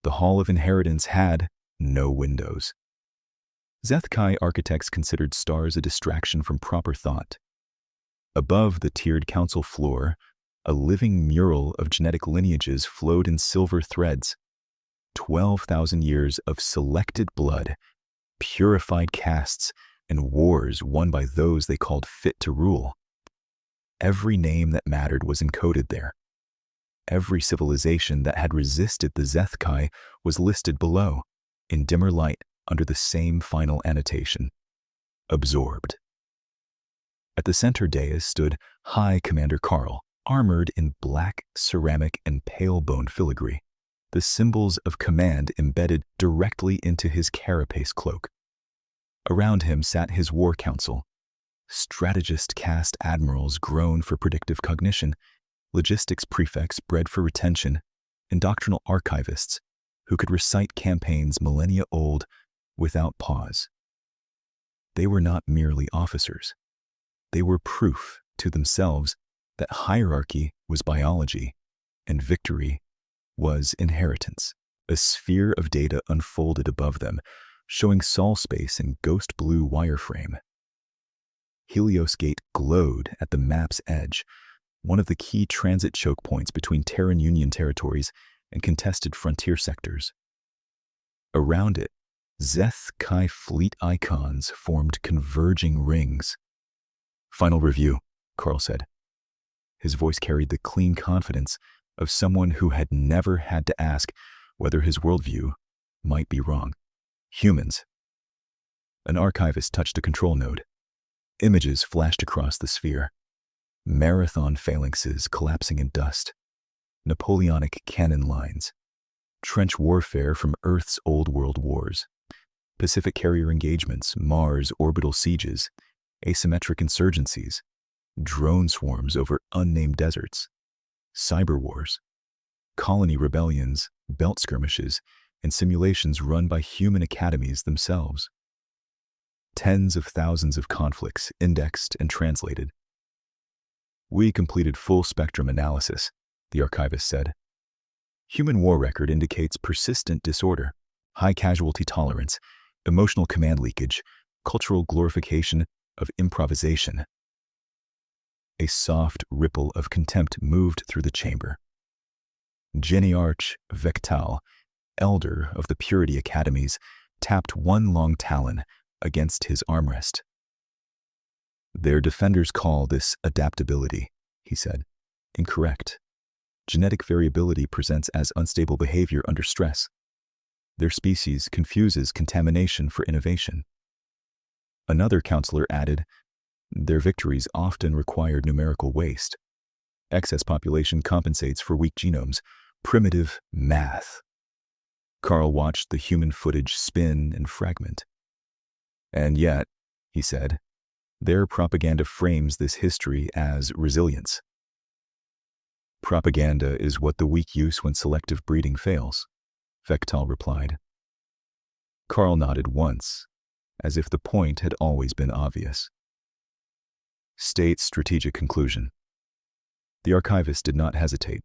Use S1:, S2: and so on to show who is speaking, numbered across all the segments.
S1: The Hall of Inheritance had no windows. Zeth-Kai architects considered stars a distraction from proper thought. Above the tiered council floor, a living mural of genetic lineages flowed in silver threads. 12,000 years of selected blood, purified castes, and wars won by those they called fit to rule. Every name that mattered was encoded there. Every civilization that had resisted the Zeth-Kai was listed below, in dimmer light under the same final annotation: absorbed. At the center dais stood High Commander Karl, armored in black ceramic and pale bone filigree, the symbols of command embedded directly into his carapace cloak. Around him sat his war council, strategist cast admirals grown for predictive cognition, logistics prefects bred for retention, and doctrinal archivists who could recite campaigns millennia old without pause. They were not merely officers. They were proof to themselves that hierarchy was biology and victory was inheritance. A sphere of data unfolded above them, showing sol space in ghost blue wireframe. Helios Gate glowed at the map's edge, one of the key transit choke points between Terran Union territories and contested frontier sectors. Around it, Zeth-Kai fleet icons formed converging rings. "Final review," Karl said. His voice carried the clean confidence of someone who had never had to ask whether his worldview might be wrong. "Humans." An archivist touched a control node. Images flashed across the sphere. Marathon phalanxes collapsing in dust. Napoleonic cannon lines. Trench warfare from Earth's old world wars. Pacific carrier engagements, Mars orbital sieges, asymmetric insurgencies, drone swarms over unnamed deserts, cyber wars, colony rebellions, belt skirmishes, and simulations run by human academies themselves. Tens of thousands of conflicts indexed and translated. "We completed full spectrum analysis," the archivist said. "Human war record indicates persistent disorder, high casualty tolerance, emotional command leakage, cultural glorification of improvisation." A soft ripple of contempt moved through the chamber. Geniarch Vectal, elder of the Purity Academies, tapped one long talon against his armrest. "Their defenders call this adaptability," he said. "Incorrect. Genetic variability presents as unstable behavior under stress. Their species confuses contamination for innovation." Another counselor added, "Their victories often required numerical waste. Excess population compensates for weak genomes. Primitive math." Karl watched the human footage spin and fragment. "And yet," he said, "their propaganda frames this history as resilience." "Propaganda is what the weak use when selective breeding fails," Vectal replied. Karl nodded once, as if the point had always been obvious. "State strategic conclusion." The archivist did not hesitate.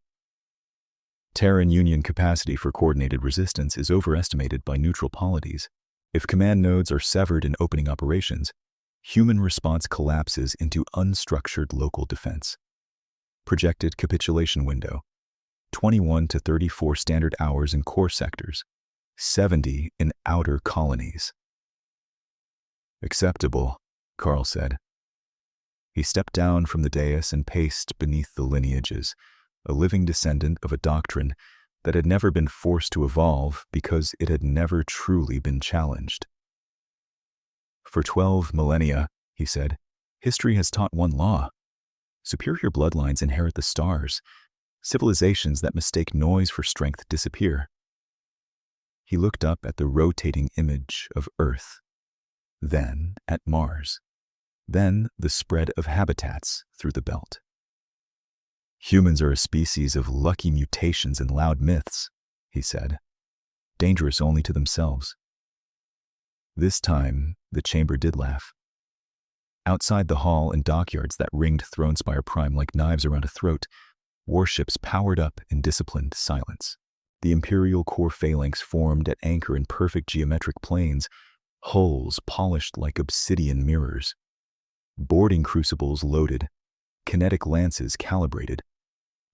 S1: "Terran Union capacity for coordinated resistance is overestimated by neutral polities. If command nodes are severed in opening operations, human response collapses into unstructured local defense. Projected capitulation window: 21 to 34 standard hours in core sectors, 70 in outer colonies." "Acceptable," Karl said. He stepped down from the dais and paced beneath the lineages, a living descendant of a doctrine that had never been forced to evolve because it had never truly been challenged. "For 12 millennia," he said, "history has taught one law. Superior bloodlines inherit the stars. Civilizations that mistake noise for strength disappear." He looked up at the rotating image of Earth, then at Mars, then the spread of habitats through the belt. "Humans are a species of lucky mutations and loud myths," he said, "dangerous only to themselves." This time, the chamber did laugh. Outside the hall and dockyards that ringed Thronespire Prime like knives around a throat, warships powered up in disciplined silence. The Imperial core phalanx formed at anchor in perfect geometric planes, hulls polished like obsidian mirrors. Boarding crucibles loaded, kinetic lances calibrated,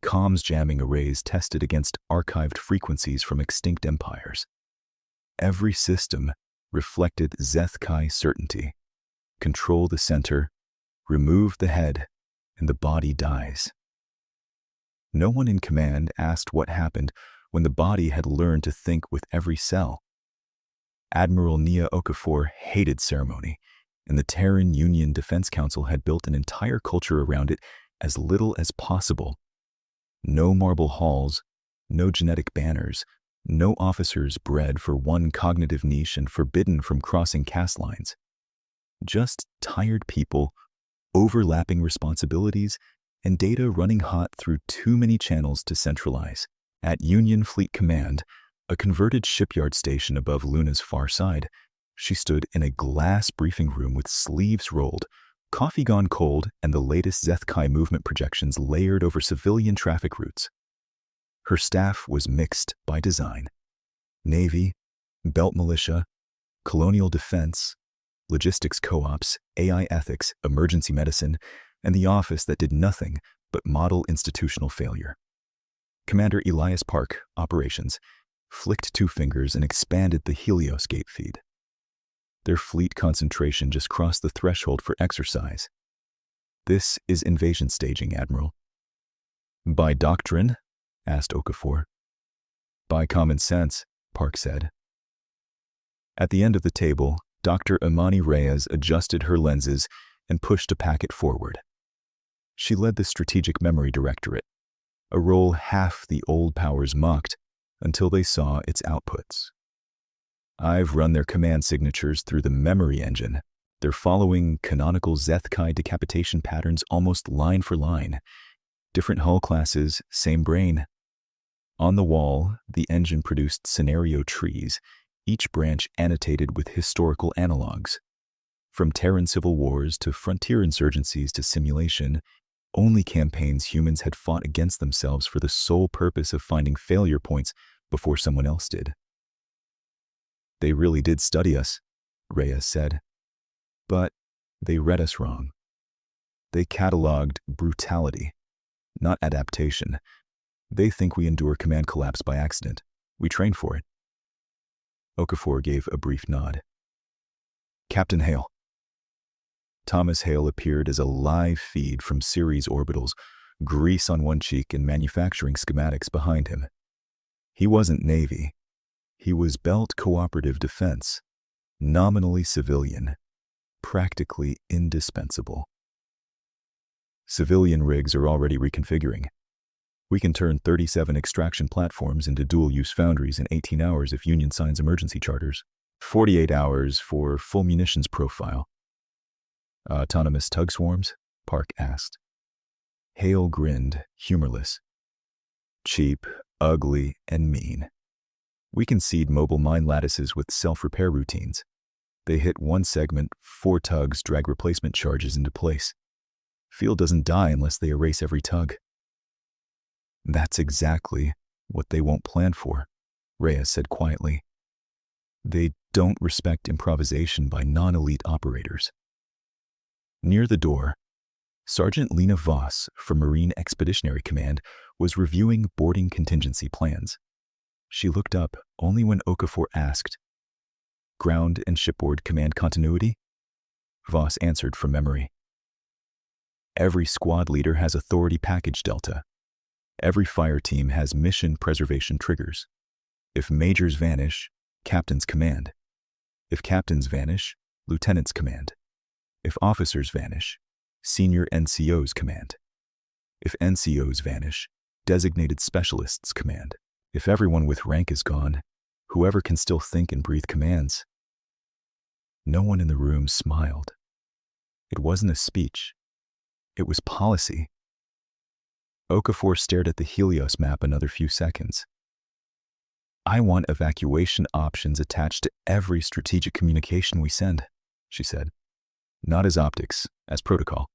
S1: comms jamming arrays tested against archived frequencies from extinct empires. Every system reflected Zeth-Kai certainty. Control the center, remove the head, and the body dies. No one in command asked what happened when the body had learned to think with every cell. Admiral Nia Okafor hated ceremony, and the Terran Union Defense Council had built an entire culture around it as little as possible. No marble halls, no genetic banners, no officers bred for one cognitive niche and forbidden from crossing caste lines. Just tired people, overlapping responsibilities, and data running hot through too many channels to centralize. At Union Fleet Command, a converted shipyard station above Luna's far side, she stood in a glass briefing room with sleeves rolled, coffee gone cold, and the latest Zeth-Kai movement projections layered over civilian traffic routes. Her staff was mixed by design. Navy, Belt Militia, Colonial Defense, Logistics Co-ops, AI Ethics, Emergency Medicine, and the office that did nothing but model institutional failure. Commander Elias Park, Operations, flicked two fingers and expanded the Helios gate feed. Their fleet concentration just crossed the threshold for exercise. This is invasion staging, Admiral. By doctrine? Asked Okafor. By common sense, Park said. At the end of the table, Dr. Imani Reyes adjusted her lenses and pushed a packet forward. She led the Strategic Memory Directorate, a role half the old powers mocked until they saw its outputs. I've run their command signatures through the memory engine. They're following canonical Zeth-Kai decapitation patterns almost line for line. Different hull classes, same brain. On the wall, the engine produced scenario trees, each branch annotated with historical analogs. From Terran civil wars to frontier insurgencies to simulation, only campaigns humans had fought against themselves for the sole purpose of finding failure points before someone else did. They really did study us, Reyes said. But they read us wrong. They cataloged brutality, not adaptation. They think we endure command collapse by accident. We train for it. Okafor gave a brief nod. Captain Hale. Thomas Hale appeared as a live feed from Ceres orbitals, grease on one cheek and manufacturing schematics behind him. He wasn't Navy. He was Belt Cooperative Defense, nominally civilian, practically indispensable. Civilian rigs are already reconfiguring. We can turn 37 extraction platforms into dual-use foundries in 18 hours if Union signs emergency charters. 48 hours for full munitions profile. Autonomous tug swarms? Park asked. Hale grinned, humorless. Cheap, ugly, and mean. We can seed mobile mine lattices with self-repair routines. They hit one segment, 4 tugs drag replacement charges into place. Field doesn't die unless they erase every tug. That's exactly what they won't plan for, Reyes said quietly. They don't respect improvisation by non-elite operators. Near the door, Sergeant Lena Voss from Marine Expeditionary Command was reviewing boarding contingency plans. She looked up only when Okafor asked, "Ground and shipboard command continuity?" Voss answered from memory. Every squad leader has authority package delta. Every fire team has mission preservation triggers. If majors vanish, captains command. If captains vanish, lieutenants command. If officers vanish, senior NCOs command. If NCOs vanish, designated specialists command. If everyone with rank is gone, whoever can still think and breathe commands. No one in the room smiled. It wasn't a speech. It was policy. Okafor stared at the Helios map another few seconds. I want evacuation options attached to every strategic communication we send, she said. Not as optics, as protocol.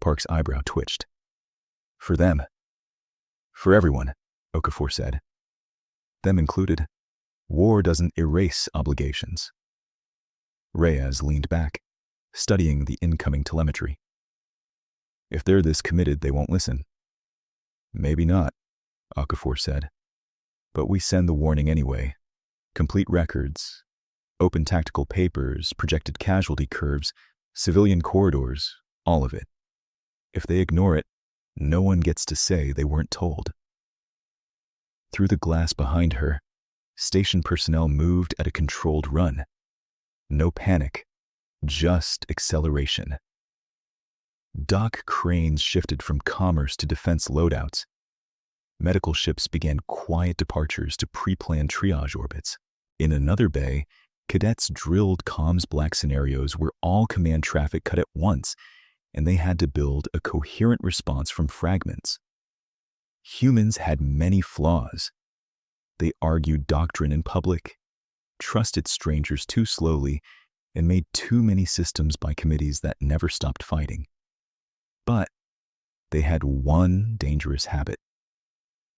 S1: Park's eyebrow twitched. For them. For everyone, Okafor said. them included. War doesn't erase obligations. Reyes leaned back, studying the incoming telemetry. If they're this committed, they won't listen. Maybe not, Okafor said. But we send the warning anyway. Complete records, open tactical papers, projected casualty curves, civilian corridors, all of it. If they ignore it, no one gets to say they weren't told. Through the glass behind her, station personnel moved at a controlled run. No panic, just acceleration. Dock cranes shifted from commerce to defense loadouts. Medical ships began quiet departures to pre-planned triage orbits. In another bay, cadets drilled comms black scenarios where all command traffic cut at once, and they had to build a coherent response from fragments. Humans had many flaws. They argued doctrine in public, trusted strangers too slowly, and made too many systems by committees that never stopped fighting. But they had one dangerous habit.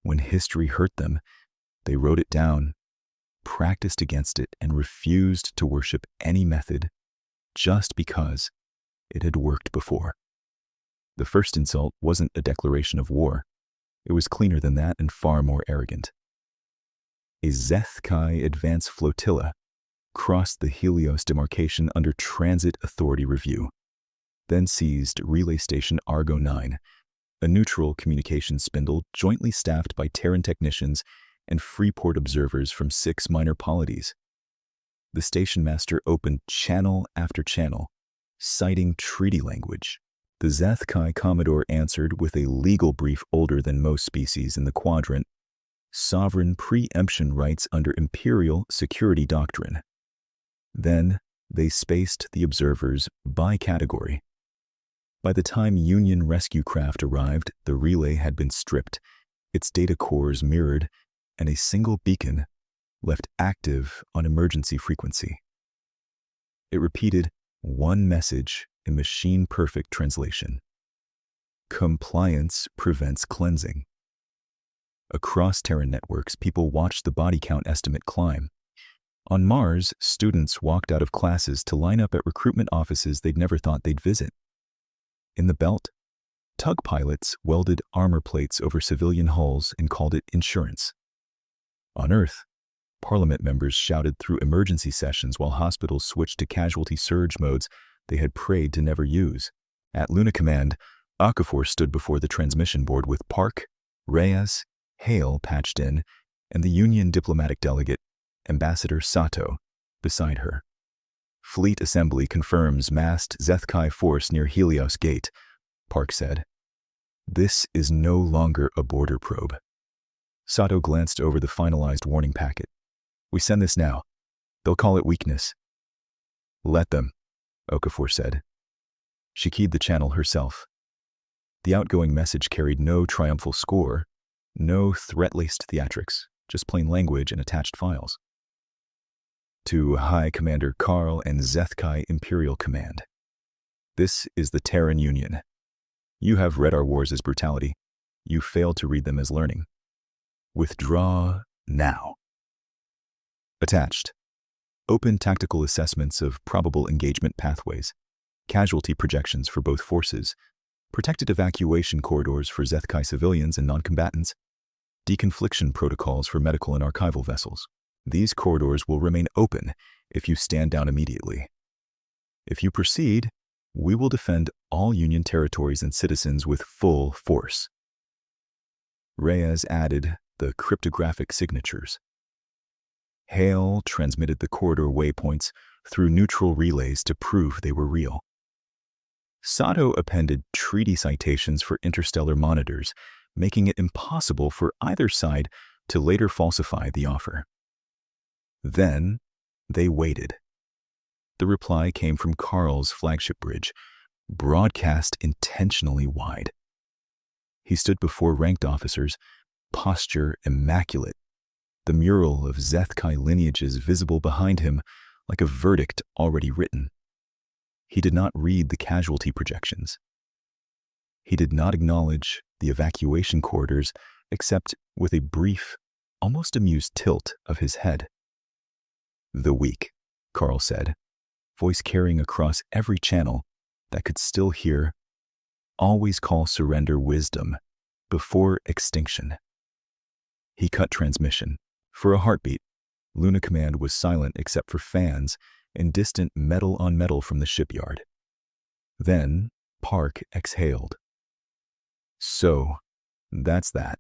S1: When history hurt them, they wrote it down, practiced against it, and refused to worship any method just because it had worked before. The first insult wasn't a declaration of war. It was cleaner than that and far more arrogant. A Zeth Kai advance flotilla crossed the Helios demarcation under Transit Authority review, then seized Relay Station Argo 9, a neutral communications spindle jointly staffed by Terran technicians and Freeport observers from 6 minor polities. The station master opened channel after channel, citing treaty language. The Zeth Kai Commodore answered with a legal brief older than most species in the quadrant: sovereign preemption rights under imperial security doctrine. Then they spaced the observers by category. By the time Union rescue craft arrived, the relay had been stripped, its data cores mirrored, and a single beacon left active on emergency frequency. It repeated one message in machine-perfect translation: compliance prevents cleansing. Across Terran networks, people watched the body count estimate climb. On Mars, students walked out of classes to line up at recruitment offices they'd never thought they'd visit. In the belt, tug pilots welded armor plates over civilian hulls and called it insurance. On Earth, Parliament members shouted through emergency sessions while hospitals switched to casualty surge modes they had prayed to never use. At Luna Command, Okafor stood before the transmission board with Park, Reyes, Hale patched in, and the Union diplomatic delegate, Ambassador Sato, beside her. Fleet Assembly confirms massed Zeth Kai force near Helios Gate, Park said. This is no longer a border probe. Sato glanced over the finalized warning packet. We send this now. They'll call it weakness. Let them, Okafor said. She keyed the channel herself. The outgoing message carried no triumphal score, no threat-laced theatrics, just plain language and attached files. To High Commander Karl and Zeth Kai Imperial Command. This is the Terran Union. You have read our wars as brutality. You failed to read them as learning. Withdraw now. Attached. Open tactical assessments of probable engagement pathways, casualty projections for both forces, protected evacuation corridors for Zeth Kai civilians and non-combatants, deconfliction protocols for medical and archival vessels. These corridors will remain open if you stand down immediately. If you proceed, we will defend all Union territories and citizens with full force. Reyes added the cryptographic signatures. Hale transmitted the corridor waypoints through neutral relays to prove they were real. Sato appended treaty citations for interstellar monitors, making it impossible for either side to later falsify the offer. Then they waited. The reply came from Karl's flagship bridge, broadcast intentionally wide. He stood before ranked officers, posture immaculate, the mural of Zeth Kai lineages visible behind him like a verdict already written. He did not read the casualty projections. He did not acknowledge the evacuation corridors except with a brief, almost amused tilt of his head. "The weak," Carl said, voice carrying across every channel that could still hear, "always call surrender wisdom before extinction." He cut transmission. For a heartbeat, Luna Command was silent except for fans and distant metal on metal from the shipyard. Then Park exhaled. "So, that's that."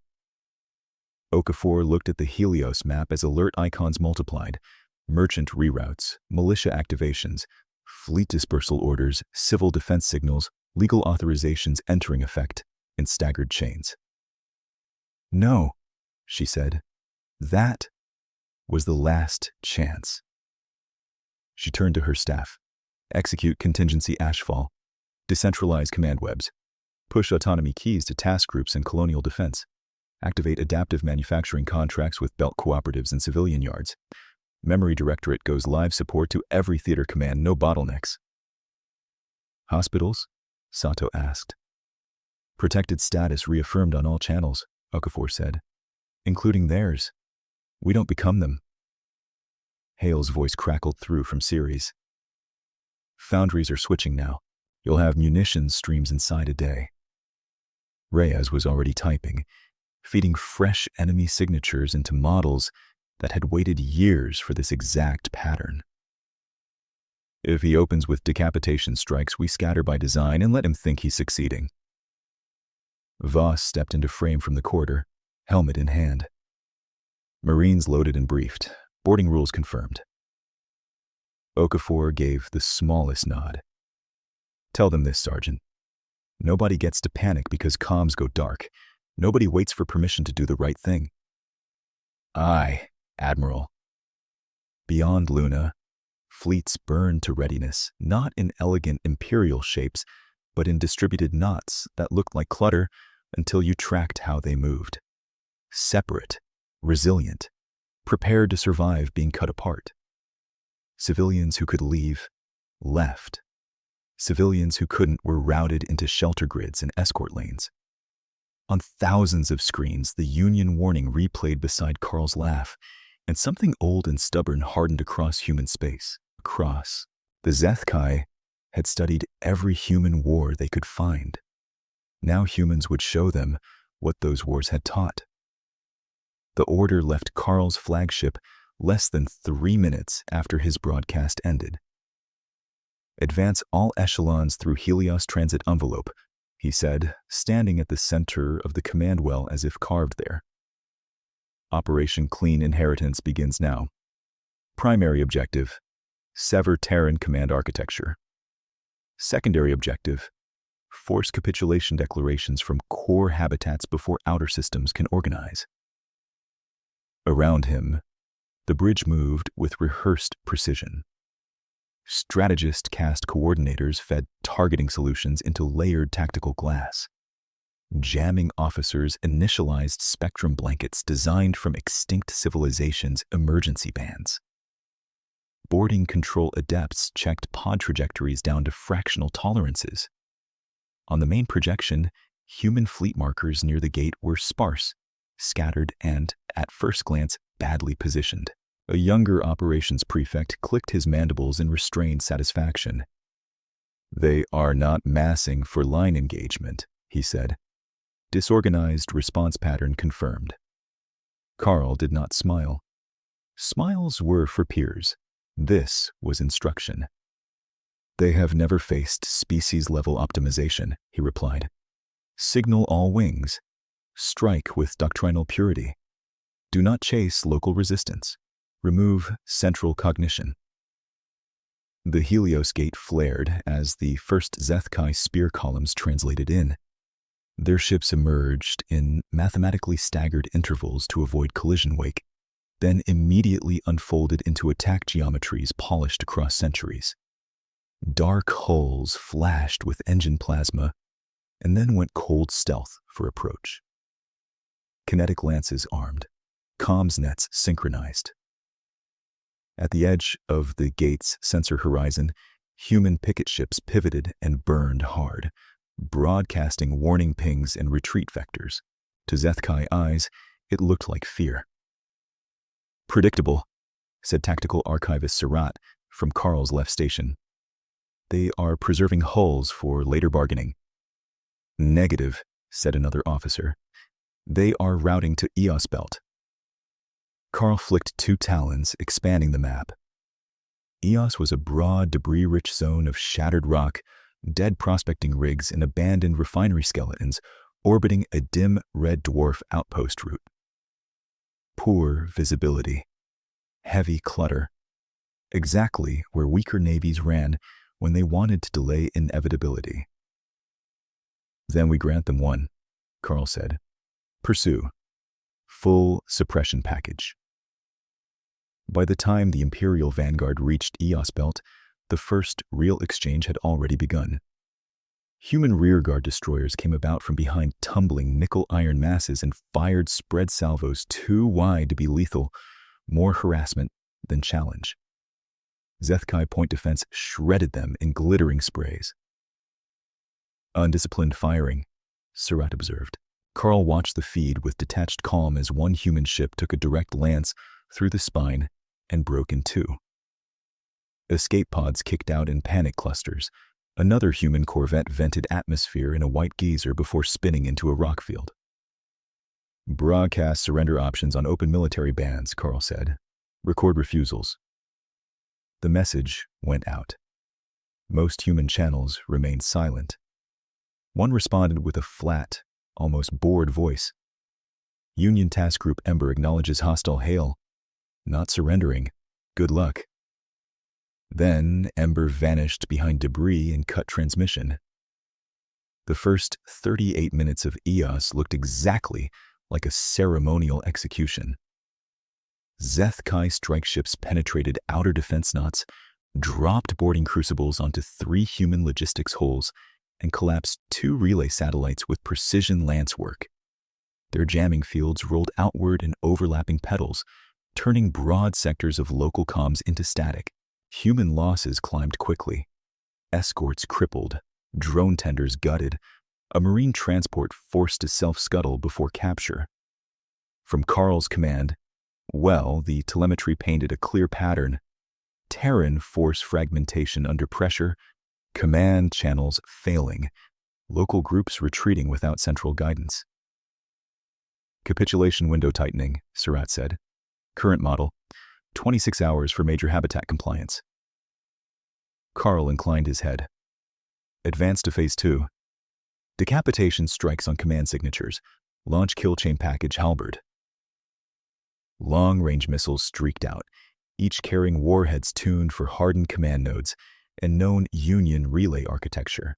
S1: Okafor looked at the Helios map as alert icons multiplied: merchant reroutes, militia activations, fleet dispersal orders, civil defense signals, legal authorizations entering effect in staggered chains. "No," she said. "That was the last chance." She turned to her staff. "Execute contingency ashfall. Decentralize command webs. Push autonomy keys to task groups and colonial defense. Activate adaptive manufacturing contracts with belt cooperatives and civilian yards. Memory Directorate goes live support to every theater command, no bottlenecks." "Hospitals?" Sato asked. "Protected status reaffirmed on all channels," Okafor said. "Including theirs. We don't become them." Hale's voice crackled through from Ceres. "Foundries are switching now. You'll have munitions streams inside a day." Reyes was already typing, feeding fresh enemy signatures into models that had waited years for this exact pattern. "If he opens with decapitation strikes, we scatter by design and let him think he's succeeding." Voss stepped into frame from the corridor, helmet in hand. Marines loaded and briefed. Boarding rules confirmed. Okafor gave the smallest nod. "Tell them this, Sergeant. Nobody gets to panic because comms go dark. Nobody waits for permission to do the right thing." "Aye, Admiral." Beyond Luna, fleets burned to readiness, not in elegant imperial shapes, but in distributed knots that looked like clutter until you tracked how they moved. Separate, resilient, prepared to survive being cut apart. Civilians who could leave, left. Civilians who couldn't were routed into shelter grids and escort lanes. On thousands of screens, the Union warning replayed beside Carl's laugh, and something old and stubborn hardened across human space. Across. The Zethkai had studied every human war they could find. Now humans would show them what those wars had taught. The order left Carl's flagship less than 3 minutes after his broadcast ended. "Advance all echelons through Helios transit envelope," he said, standing at the center of the command well as if carved there. "Operation Clean Inheritance begins now. Primary objective: sever Terran command architecture. Secondary objective: force capitulation declarations from core habitats before outer systems can organize." Around him, the bridge moved with rehearsed precision. Strategist cast coordinators fed targeting solutions into layered tactical glass. Jamming officers initialized spectrum blankets designed from extinct civilizations' emergency bands. Boarding control adepts checked pod trajectories down to fractional tolerances. On the main projection, human fleet markers near the gate were sparse, scattered, and, at first glance, badly positioned. A younger operations prefect clicked his mandibles in restrained satisfaction. "They are not massing for line engagement," he said. Disorganized response pattern confirmed. Carl did not smile. Smiles were for peers. This was instruction. "They have never faced species-level optimization," he replied. "Signal all wings. Strike with doctrinal purity. Do not chase local resistance. Remove central cognition." The Helios gate flared as the first Zethkai spear columns translated in. Their ships emerged in mathematically staggered intervals to avoid collision wake, then immediately unfolded into attack geometries polished across centuries. Dark hulls flashed with engine plasma, and then went cold stealth for approach. Kinetic lances armed, comms nets synchronized. At the edge of the gate's sensor horizon, human picket ships pivoted and burned hard, broadcasting warning pings and retreat vectors. To Zethkai eyes, it looked like fear. Predictable, said Tactical Archivist Surratt from Carl's left station. They are preserving hulls for later bargaining. Negative, said another officer. They are routing to EOS Belt. Carl flicked 2 talons, expanding the map. EOS was a broad, debris-rich zone of shattered rock, dead prospecting rigs, and abandoned refinery skeletons orbiting a dim red dwarf outpost route. Poor visibility. Heavy clutter. Exactly where weaker navies ran when they wanted to delay inevitability. Then we grant them one, Carl said. Pursue. Full suppression package. By the time the Imperial Vanguard reached EOS Belt, the first real exchange had already begun. Human rearguard destroyers came about from behind tumbling nickel-iron masses and fired spread salvos too wide to be lethal, more harassment than challenge. Zethkai point defense shredded them in glittering sprays. Undisciplined firing, Surratt observed. Carl watched the feed with detached calm as one human ship took a direct lance through the spine and broke in 2. Escape pods kicked out in panic clusters. Another human corvette vented atmosphere in a white geyser before spinning into a rock field. Broadcast surrender options on open military bands, Carl said. Record refusals. The message went out. Most human channels remained silent. One responded with a flat, almost bored voice. Union Task Group Ember acknowledges hostile hail. Not surrendering. Good luck. Then Ember vanished behind debris and cut transmission. The first 38 minutes of EOS looked exactly like a ceremonial execution. Zethkai strike ships penetrated outer defense knots, dropped boarding crucibles onto 3 human logistics holes, and collapsed 2 relay satellites with precision lance work. Their jamming fields rolled outward in overlapping petals, turning broad sectors of local comms into static. Human losses climbed quickly. Escorts crippled, drone tenders gutted, a marine transport forced to self-scuttle before capture. From Carl's command, the telemetry painted a clear pattern. Terran force fragmentation under pressure, command channels failing, local groups retreating without central guidance. Capitulation window tightening, Surratt said. Current model, 26 hours for major habitat compliance. Carl inclined his head. Advance to Phase 2. Decapitation strikes on command signatures. Launch kill chain package halberd. Long-range missiles streaked out, each carrying warheads tuned for hardened command nodes and known Union relay architecture.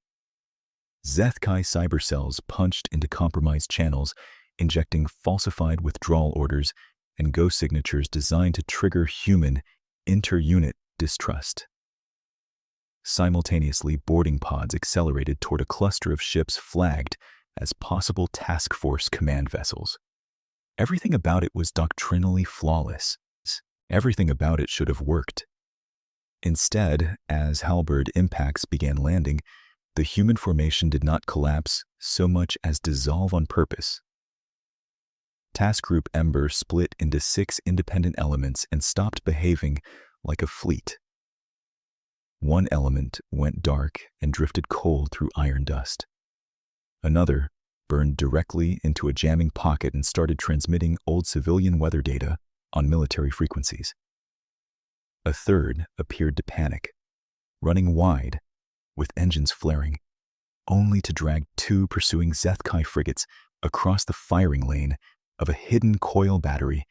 S1: Zethkai cyber cells punched into compromised channels, injecting falsified withdrawal orders and ghost signatures designed to trigger human inter-unit distrust. Simultaneously, boarding pods accelerated toward a cluster of ships flagged as possible task force command vessels. Everything about it was doctrinally flawless. Everything about it should have worked. Instead, as halberd impacts began landing, the human formation did not collapse so much as dissolve on purpose. Task Group Ember split into 6 independent elements and stopped behaving like a fleet. One element went dark and drifted cold through iron dust. Another burned directly into a jamming pocket and started transmitting old civilian weather data on military frequencies. A third appeared to panic, running wide, with engines flaring, only to drag 2 pursuing Zethkai frigates across the firing lane of a hidden coil battery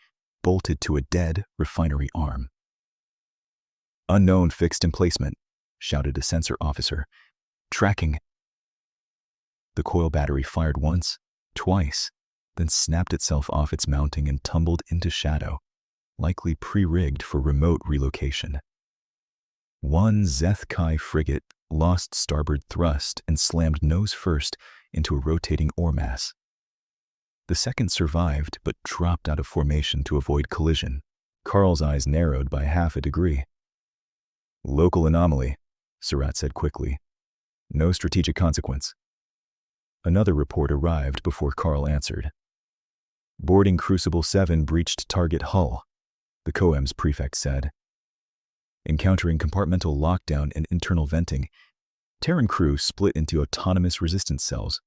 S1: bolted to a dead refinery arm. Unknown fixed emplacement, shouted a sensor officer. Tracking. The coil battery fired once, twice, then snapped itself off its mounting and tumbled into shadow, likely pre-rigged for remote relocation. One Zethkai frigate lost starboard thrust and slammed nose first into a rotating ore mass. The second survived but dropped out of formation to avoid collision. Carl's eyes narrowed by half a degree. Local anomaly, Surratt said quickly. No strategic consequence. Another report arrived before Carl answered. Boarding Crucible 7 breached target hull. the COEM's prefect said. Encountering compartmental lockdown and internal venting, Terran crew split into autonomous resistance cells.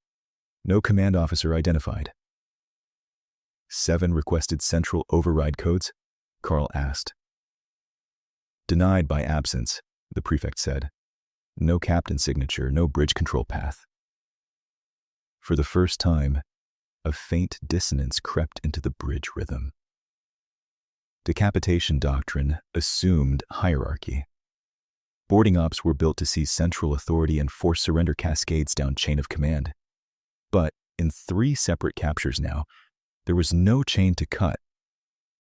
S1: No command officer identified. 7 requested central override codes? Carl asked. Denied by absence, the prefect said. No captain signature, no bridge control path. For the first time, a faint dissonance crept into the bridge rhythm. Decapitation doctrine assumed hierarchy. Boarding ops were built to see central authority and force surrender cascades down chain of command. But in 3 separate captures now, there was no chain to cut,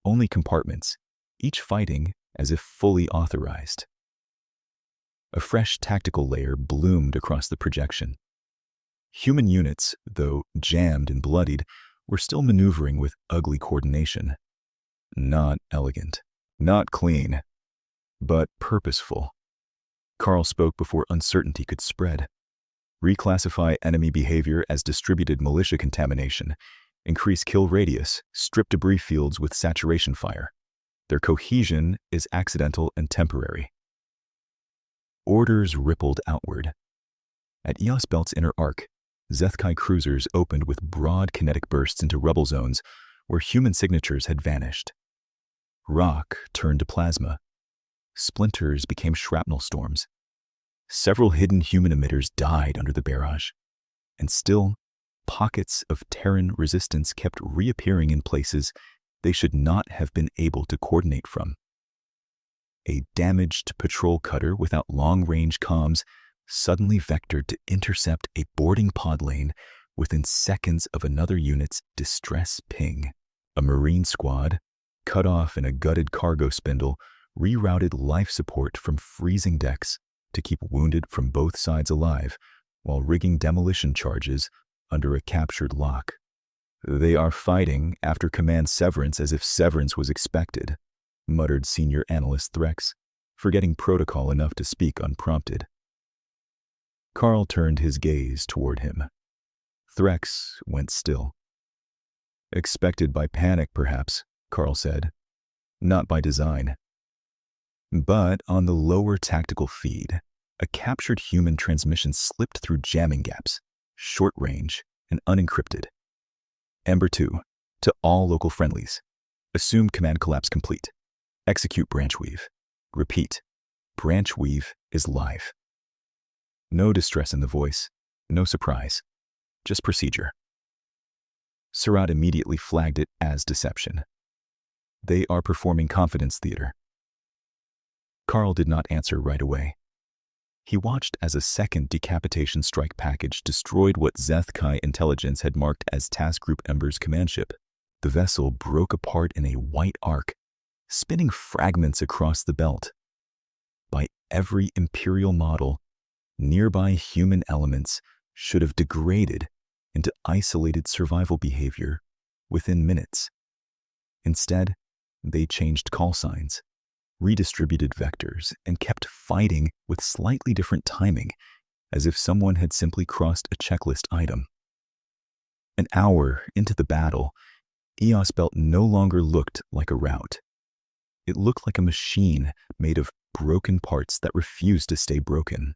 S1: only compartments, each fighting as if fully authorized. A fresh tactical layer bloomed across the projection. Human units, though jammed and bloodied, were still maneuvering with ugly coordination. Not elegant, not clean, but purposeful. Carl spoke before uncertainty could spread. Reclassify enemy behavior as distributed militia contamination. Increase kill radius, strip debris fields with saturation fire. Their cohesion is accidental and temporary. Orders rippled outward. At Eos Belt's inner arc, Zethkai cruisers opened with broad kinetic bursts into rubble zones where human signatures had vanished. Rock turned to plasma. Splinters became shrapnel storms. Several hidden human emitters died under the barrage. And still, pockets of Terran resistance kept reappearing in places they should not have been able to coordinate from. A damaged patrol cutter without long-range comms suddenly vectored to intercept a boarding pod lane within seconds of another unit's distress ping. A Marine squad, cut off in a gutted cargo spindle, rerouted life support from freezing decks to keep wounded from both sides alive while rigging demolition charges under a captured lock. They are fighting after command severance as if severance was expected, muttered Senior Analyst Threx, forgetting protocol enough to speak unprompted. Carl turned his gaze toward him. Threx went still. Expected by panic, perhaps, Carl said. Not by design. But on the lower tactical feed, a captured human transmission slipped through jamming gaps, short range and unencrypted. Ember 2, to all local friendlies. Assumed command collapse complete. Execute branch weave. Repeat, branch weave is live. No distress in the voice, no surprise, just procedure. Surratt immediately flagged it as deception. They are performing confidence theater. Carl did not answer right away. He watched as a second decapitation strike package destroyed what Zethkai intelligence had marked as Task Group Ember's command ship. The vessel broke apart in a white arc, spinning fragments across the belt. By every Imperial model, nearby human elements should have degraded into isolated survival behavior within minutes. Instead, they changed call signs, redistributed vectors, and kept fighting with slightly different timing, as if someone had simply crossed a checklist item. An hour into the battle, Eos Belt no longer looked like a rout. It looked like a machine made of broken parts that refused to stay broken.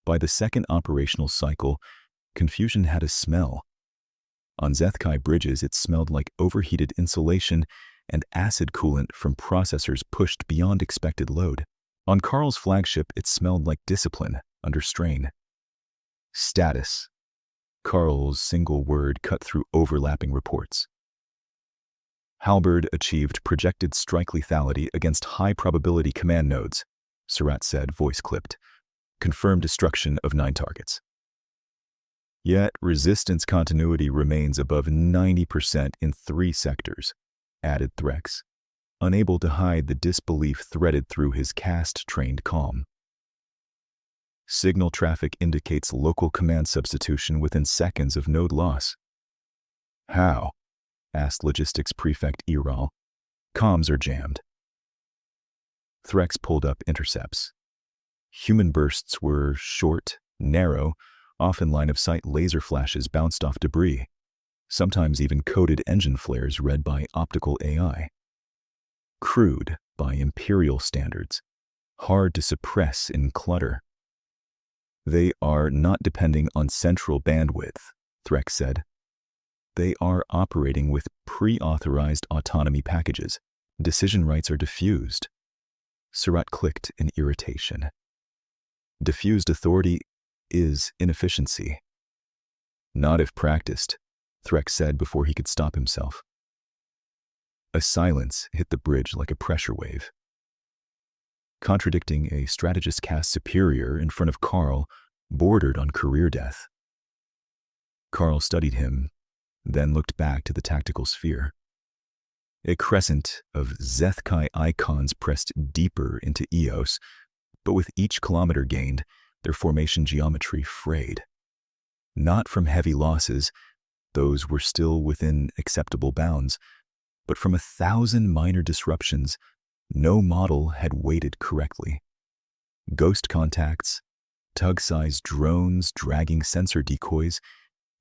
S1: By the second operational cycle, confusion had a smell. On Zethkai bridges, it smelled like overheated insulation and acid coolant from processors pushed beyond expected load. On Carl's flagship, it smelled like discipline under strain. Status. Carl's single word cut through overlapping reports. Halberd achieved projected strike lethality against high-probability command nodes, Surratt said, voice clipped. Confirmed destruction of 9 targets. Yet resistance continuity remains above 90% in 3 sectors, added Threx, unable to hide the disbelief threaded through his caste-trained calm. Signal traffic indicates local command substitution within seconds of node loss. How? Asked Logistics Prefect Eral. Comms are jammed. Threx pulled up intercepts. Human bursts were short, narrow, often line-of-sight laser flashes bounced off debris, sometimes even coded engine flares read by optical AI. crude by Imperial standards, hard to suppress in clutter. They are not depending on central bandwidth, Threx said. They are operating with pre-authorized autonomy packages. Decision rights are diffused. Surratt clicked in irritation. Diffused authority is inefficiency. Not if practiced, Threx said before he could stop himself. A silence hit the bridge like a pressure wave. Contradicting a strategist cast superior in front of Carl bordered on career death. Carl studied him, then looked back to the tactical sphere. A crescent of Zeth-Kai icons pressed deeper into Eos, but with each kilometer gained, their formation geometry frayed. Not from heavy losses, those were still within acceptable bounds, but from 1,000 minor disruptions. No model had weighted correctly. Ghost contacts, tug-sized drones dragging sensor decoys,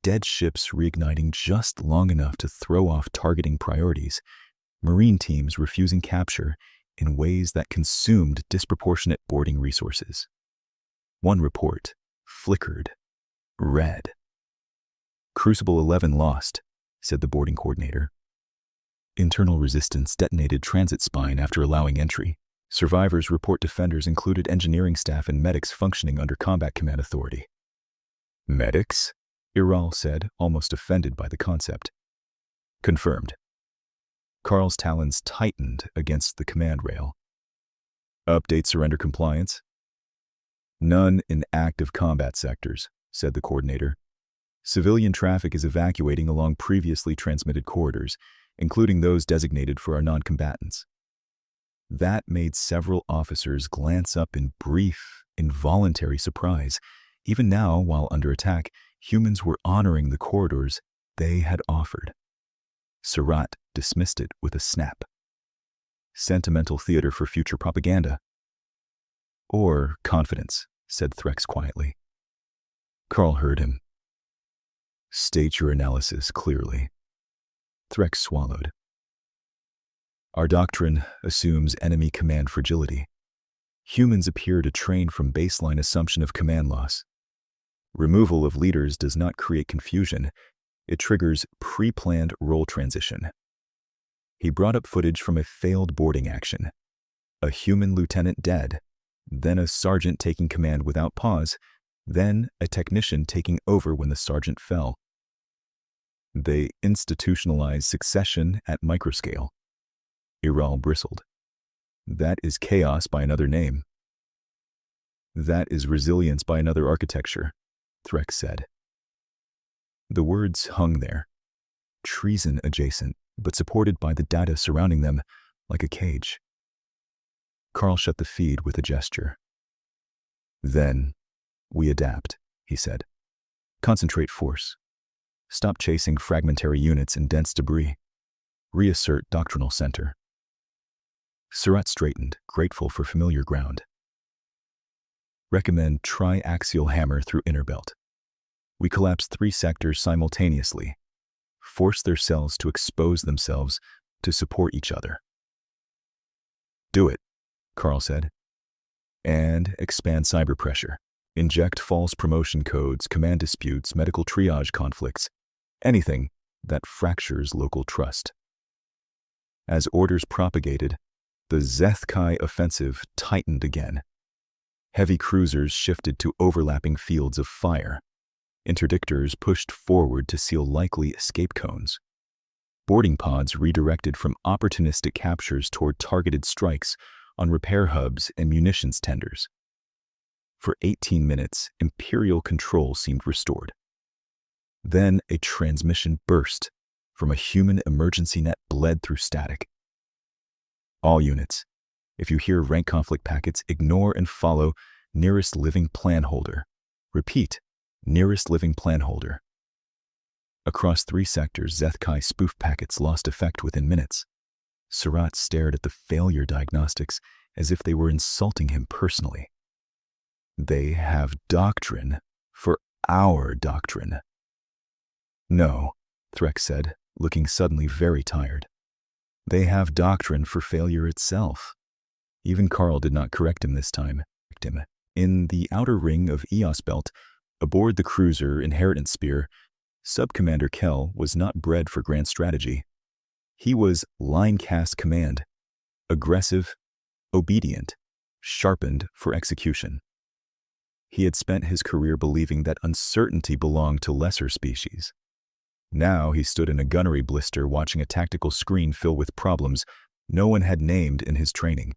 S1: dead ships reigniting just long enough to throw off targeting priorities, marine teams refusing capture in ways that consumed disproportionate boarding resources. One report flickered, red. Crucible 11 lost, said the boarding coordinator. Internal resistance detonated transit spine after allowing entry. Survivors report defenders included engineering staff and medics functioning under combat command authority. Medics? Iral said, almost offended by the concept. Confirmed. Carl's talons tightened against the command rail. Update surrender compliance? None in active combat sectors, said the coordinator. Civilian traffic is evacuating along previously transmitted corridors, including those designated for our non-combatants. That made several officers glance up in brief, involuntary surprise. Even now, while under attack, humans were honoring the corridors they had offered. Surratt dismissed it with a snap. Sentimental theater for future propaganda. Or confidence, said Threx quietly. Carl heard him. State your analysis clearly. Threx swallowed. Our doctrine assumes enemy command fragility. Humans appear to train from baseline assumption of command loss. Removal of leaders does not create confusion. It triggers pre-planned role transition. He brought up footage from a failed boarding action. A human lieutenant dead, then a sergeant taking command without pause, then a technician taking over when the sergeant fell. They institutionalized succession at microscale. Iral bristled. That is chaos by another name. That is resilience by another architecture, Threx said. The words hung there, treason adjacent, but supported by the data surrounding them like a cage. Carl shut the feed with a gesture. Then, we adapt, he said. Concentrate force. Stop chasing fragmentary units and dense debris. Reassert doctrinal center. Surratt straightened, grateful for familiar ground. Recommend triaxial hammer through inner belt. We collapse 3 sectors simultaneously. Force their cells to expose themselves to support each other. Do it, Carl said. And expand cyber pressure. Inject false promotion codes, command disputes, medical triage conflicts. Anything that fractures local trust. As orders propagated, the Zeth-Kai offensive tightened again. Heavy cruisers shifted to overlapping fields of fire. Interdictors pushed forward to seal likely escape cones. Boarding pods redirected from opportunistic captures toward targeted strikes on repair hubs and munitions tenders. For 18 minutes, Imperial control seemed restored. Then a transmission burst from a human emergency net bled through static. All units, if you hear rank conflict packets, ignore and follow nearest living plan holder. Repeat, nearest living plan holder. Across 3 sectors, Zeth-Kai spoof packets lost effect within minutes. Surratt stared at the failure diagnostics as if they were insulting him personally. They have doctrine for our doctrine. No, Threx said, looking suddenly very tired. They have doctrine for failure itself. Even Carl did not correct him this time. In the outer ring of Eos Belt, aboard the cruiser Inheritance Spear, Sub-Commander Kell was not bred for grand strategy. He was line cast command, aggressive, obedient, sharpened for execution. He had spent his career believing that uncertainty belonged to lesser species. Now he stood in a gunnery blister watching a tactical screen fill with problems no one had named in his training.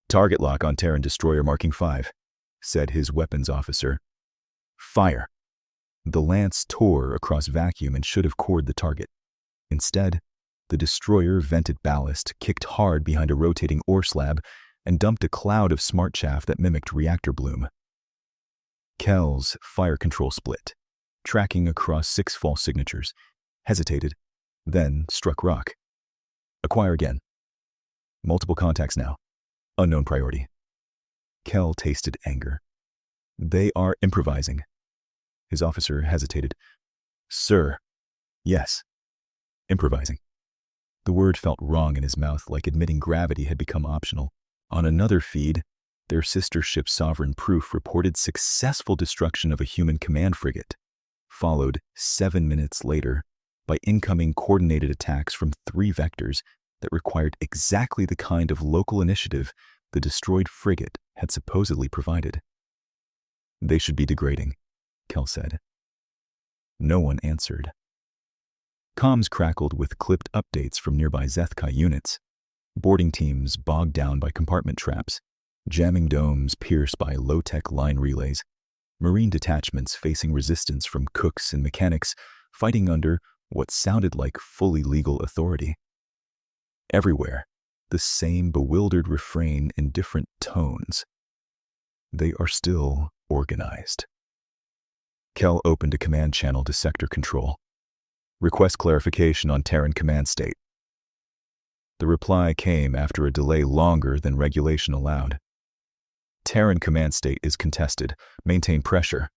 S1: "Target lock on Terran Destroyer Marking 5, said his weapons officer. "Fire." The lance tore across vacuum and should have cored the target. Instead, the destroyer vented ballast, kicked hard behind a rotating ore slab, and dumped a cloud of smart chaff that mimicked reactor bloom. Kell's fire control split, tracking across 6 false signatures, hesitated, then struck rock. "Acquire again. Multiple contacts now. Unknown priority." Kell tasted anger. "They are improvising." His officer hesitated. "Sir, yes, improvising." The word felt wrong in his mouth, like admitting gravity had become optional. On another feed, their sister ship Sovereign Proof reported successful destruction of a human command frigate, followed 7 minutes later by incoming coordinated attacks from 3 vectors that required exactly the kind of local initiative the destroyed frigate had supposedly provided. "They should be degrading," Kell said. No one answered. Comms crackled with clipped updates from nearby Zethkai units. Boarding teams bogged down by compartment traps, jamming domes pierced by low-tech line relays, marine detachments facing resistance from cooks and mechanics fighting under what sounded like fully legal authority. Everywhere, the same bewildered refrain in different tones. They are still organized. Kell opened a command channel to Sector Control. "Request clarification on Terran command state." The reply came after a delay longer than regulation allowed. "Terran command state is contested. Maintain pressure."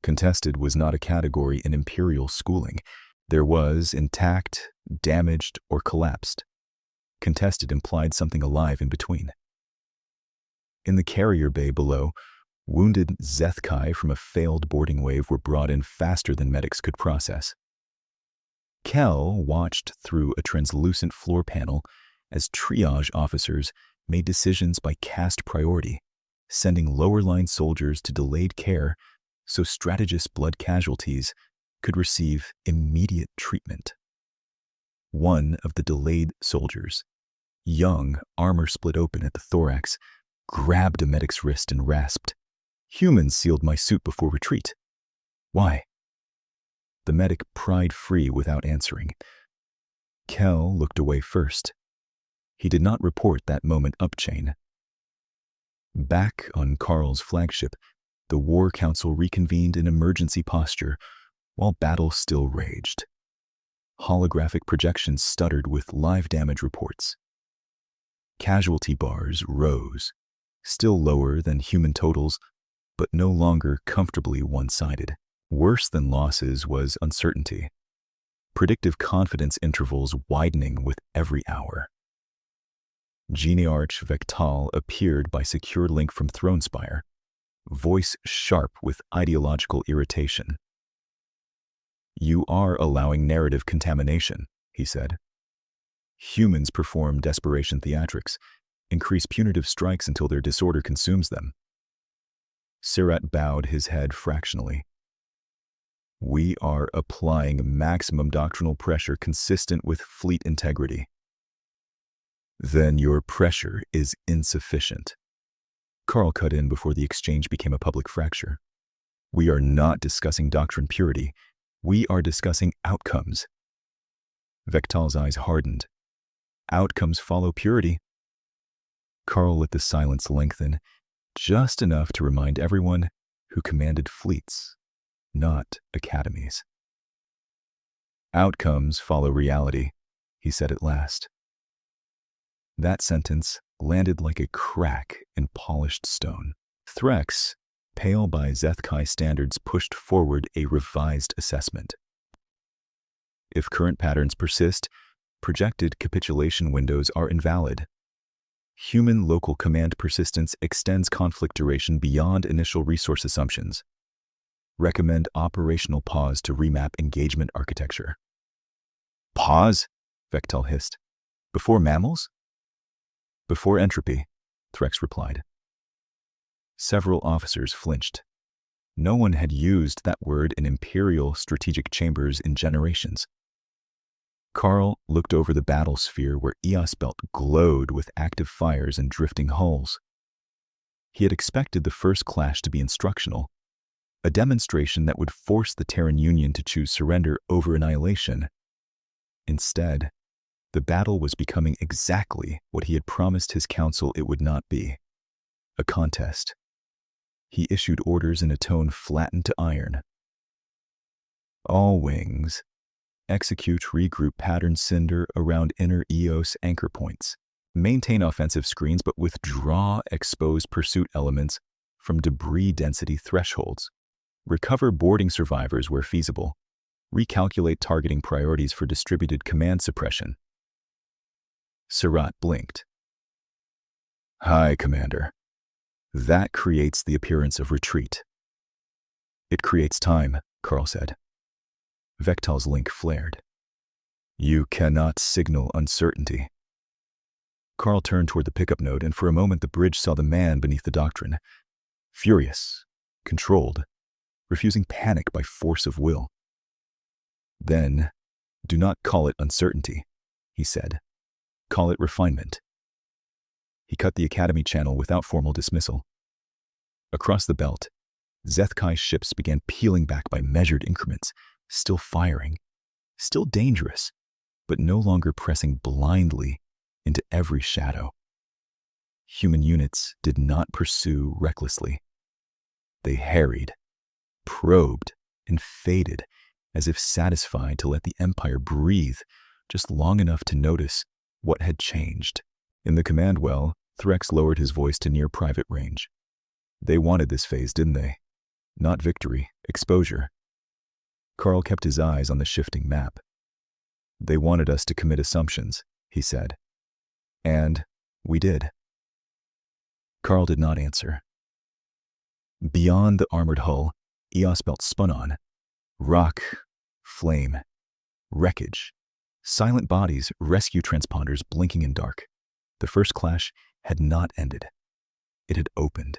S1: Contested was not a category in Imperial schooling. There was intact, damaged, or collapsed. Contested implied something alive in between. In the carrier bay below, wounded Zethkai from a failed boarding wave were brought in faster than medics could process. Kell watched through a translucent floor panel as triage officers made decisions by caste priority, sending lower-line soldiers to delayed care so strategist blood casualties could receive immediate treatment. One of the delayed soldiers, young, armor split open at the thorax, grabbed a medic's wrist and rasped, "Humans sealed my suit before retreat." "Why?" The medic pried free without answering. Kell looked away first. He did not report that moment upchain. Back on Carl's flagship, the War Council reconvened in emergency posture while battle still raged. Holographic projections stuttered with live damage reports. Casualty bars rose, still lower than human totals, but no longer comfortably one-sided. Worse than losses was uncertainty, predictive confidence intervals widening with every hour. Geniarch Vectal appeared by secure link from Thronespire, voice sharp with ideological irritation. "You are allowing narrative contamination," he said. "Humans perform desperation theatrics, increase punitive strikes until their disorder consumes them." Sirat bowed his head fractionally. "We are applying maximum doctrinal pressure consistent with fleet integrity." "Then your pressure is insufficient." Carl cut in before the exchange became a public fracture. "We are not discussing doctrine purity. We are discussing outcomes." Vectal's eyes hardened. "Outcomes follow purity." Carl let the silence lengthen, just enough to remind everyone who commanded fleets, not academies. "Outcomes follow reality," he said at last. That sentence landed like a crack in polished stone. Threx, pale by Zethkai standards, pushed forward a revised assessment. "If current patterns persist, Projected capitulation windows are invalid. Human local command persistence extends conflict duration beyond initial resource assumptions. Recommend operational pause to remap engagement architecture. Pause? Vectel hissed. Before mammals? Before entropy, Threx replied. Several officers flinched. No one had used that word in Imperial strategic chambers in generations. Carl looked over the battle sphere where Eos Belt glowed with active fires and drifting hulls. He had expected the first clash to be instructional, a demonstration that would force the Terran Union to choose surrender over annihilation. Instead, the battle was becoming exactly what he had promised his council it would not be: a contest. He issued orders in a tone flattened to iron. All wings, execute regroup pattern Cinder around inner Eos anchor points. Maintain offensive screens but withdraw exposed pursuit elements from debris density thresholds. Recover boarding survivors where feasible. Recalculate targeting priorities for distributed command suppression. Surratt blinked. Hi, Commander. That creates the appearance of retreat. It creates time, Carl said. Vectel's link flared. You cannot signal uncertainty. Carl turned toward the pickup node, and for a moment the bridge saw the man beneath the doctrine. Furious, controlled, refusing panic by force of will. Then, do not call it uncertainty, he said. Call it refinement. He cut the Academy channel without formal dismissal. Across the belt, Zethkai's ships began peeling back by measured increments, still firing, still dangerous, but no longer pressing blindly into every shadow. Human units did not pursue recklessly. They harried, probed, and faded, as if satisfied to let the Empire breathe just long enough to notice what had changed. In the command well, Threx lowered his voice to near private range. They wanted this phase, didn't they? Not victory, exposure. Carl kept his eyes on the shifting map. They wanted us to commit assumptions, he said. And we did. Carl did not answer. Beyond the armored hull, Eos Belt spun on. Rock, flame, wreckage, silent bodies, rescue transponders blinking in dark. The first clash had not ended. It had opened.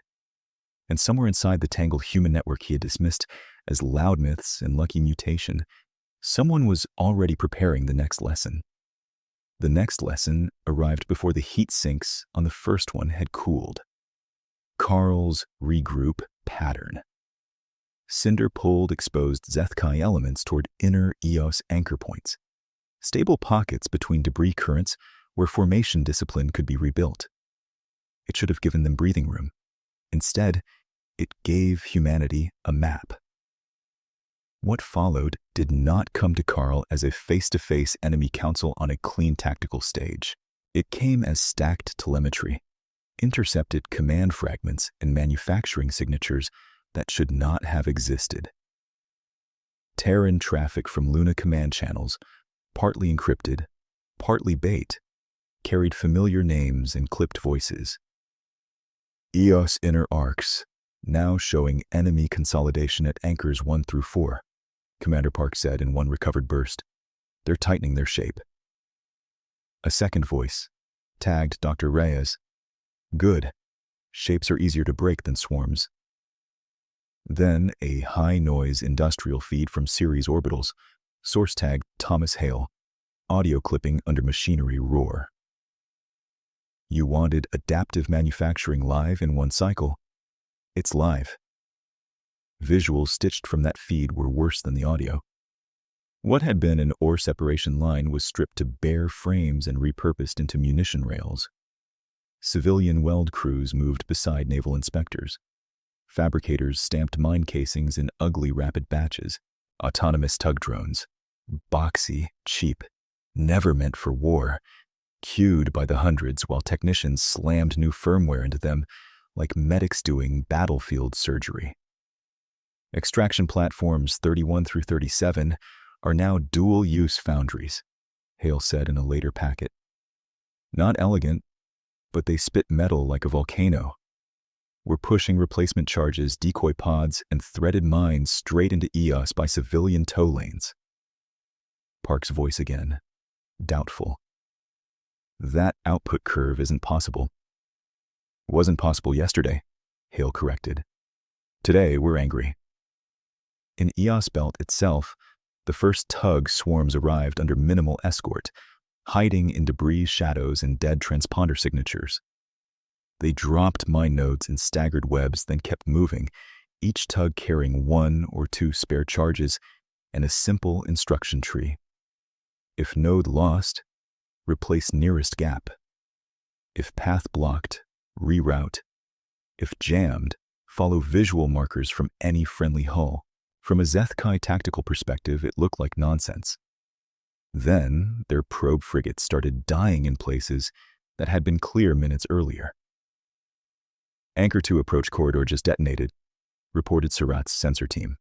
S1: And somewhere inside the tangled human network he had dismissed as loud myths and lucky mutation, someone was already preparing the next lesson. The next lesson arrived before the heat sinks on the first one had cooled. Carl's regroup pattern. Cinder pulled exposed Zethkai elements toward inner Eos anchor points, stable pockets between debris currents where formation discipline could be rebuilt. It should have given them breathing room. Instead, it gave humanity a map. What followed did not come to Carl as a face-to-face enemy council on a clean tactical stage. It came as stacked telemetry, intercepted command fragments and manufacturing signatures that should not have existed. Terran traffic from Luna command channels, partly encrypted, partly bait, carried familiar names and clipped voices. Eos inner arcs, now showing enemy consolidation at anchors 1 through 4, Commander Park said in one recovered burst. They're tightening their shape. A second voice, tagged Dr. Reyes. Good. Shapes are easier to break than swarms. Then a high-noise industrial feed from Ceres orbitals, source tag Thomas Hale, audio clipping under machinery roar. You wanted adaptive manufacturing live in one cycle. It's live. Visuals stitched from that feed were worse than the audio. What had been an ore separation line was stripped to bare frames and repurposed into munition rails. Civilian weld crews moved beside naval inspectors. Fabricators stamped mine casings in ugly rapid batches. Autonomous tug drones, boxy, cheap, never meant for war, queued by the hundreds while technicians slammed new firmware into them like medics doing battlefield surgery. Extraction platforms 31 through 37 are now dual-use foundries. Hale said in a later packet. Not elegant, but they spit metal like a volcano. We're pushing replacement charges, decoy pods, and threaded mines straight into EOS by civilian tow lanes. Park's voice again, doubtful. That output curve isn't possible. Wasn't possible yesterday, Hale corrected. Today, we're angry. In EOS Belt itself, the first tug swarms arrived under minimal escort, hiding in debris shadows and dead transponder signatures. They dropped mine nodes in staggered webs, then kept moving, each tug carrying 1 or 2 spare charges and a simple instruction tree. If node lost, replace nearest gap. If path blocked, reroute. If jammed, follow visual markers from any friendly hull. From a Zeth Kai tactical perspective, it looked like nonsense. Then, their probe frigates started dying in places that had been clear minutes earlier. Anchor 2 approach corridor just detonated, reported Surratt's sensor team.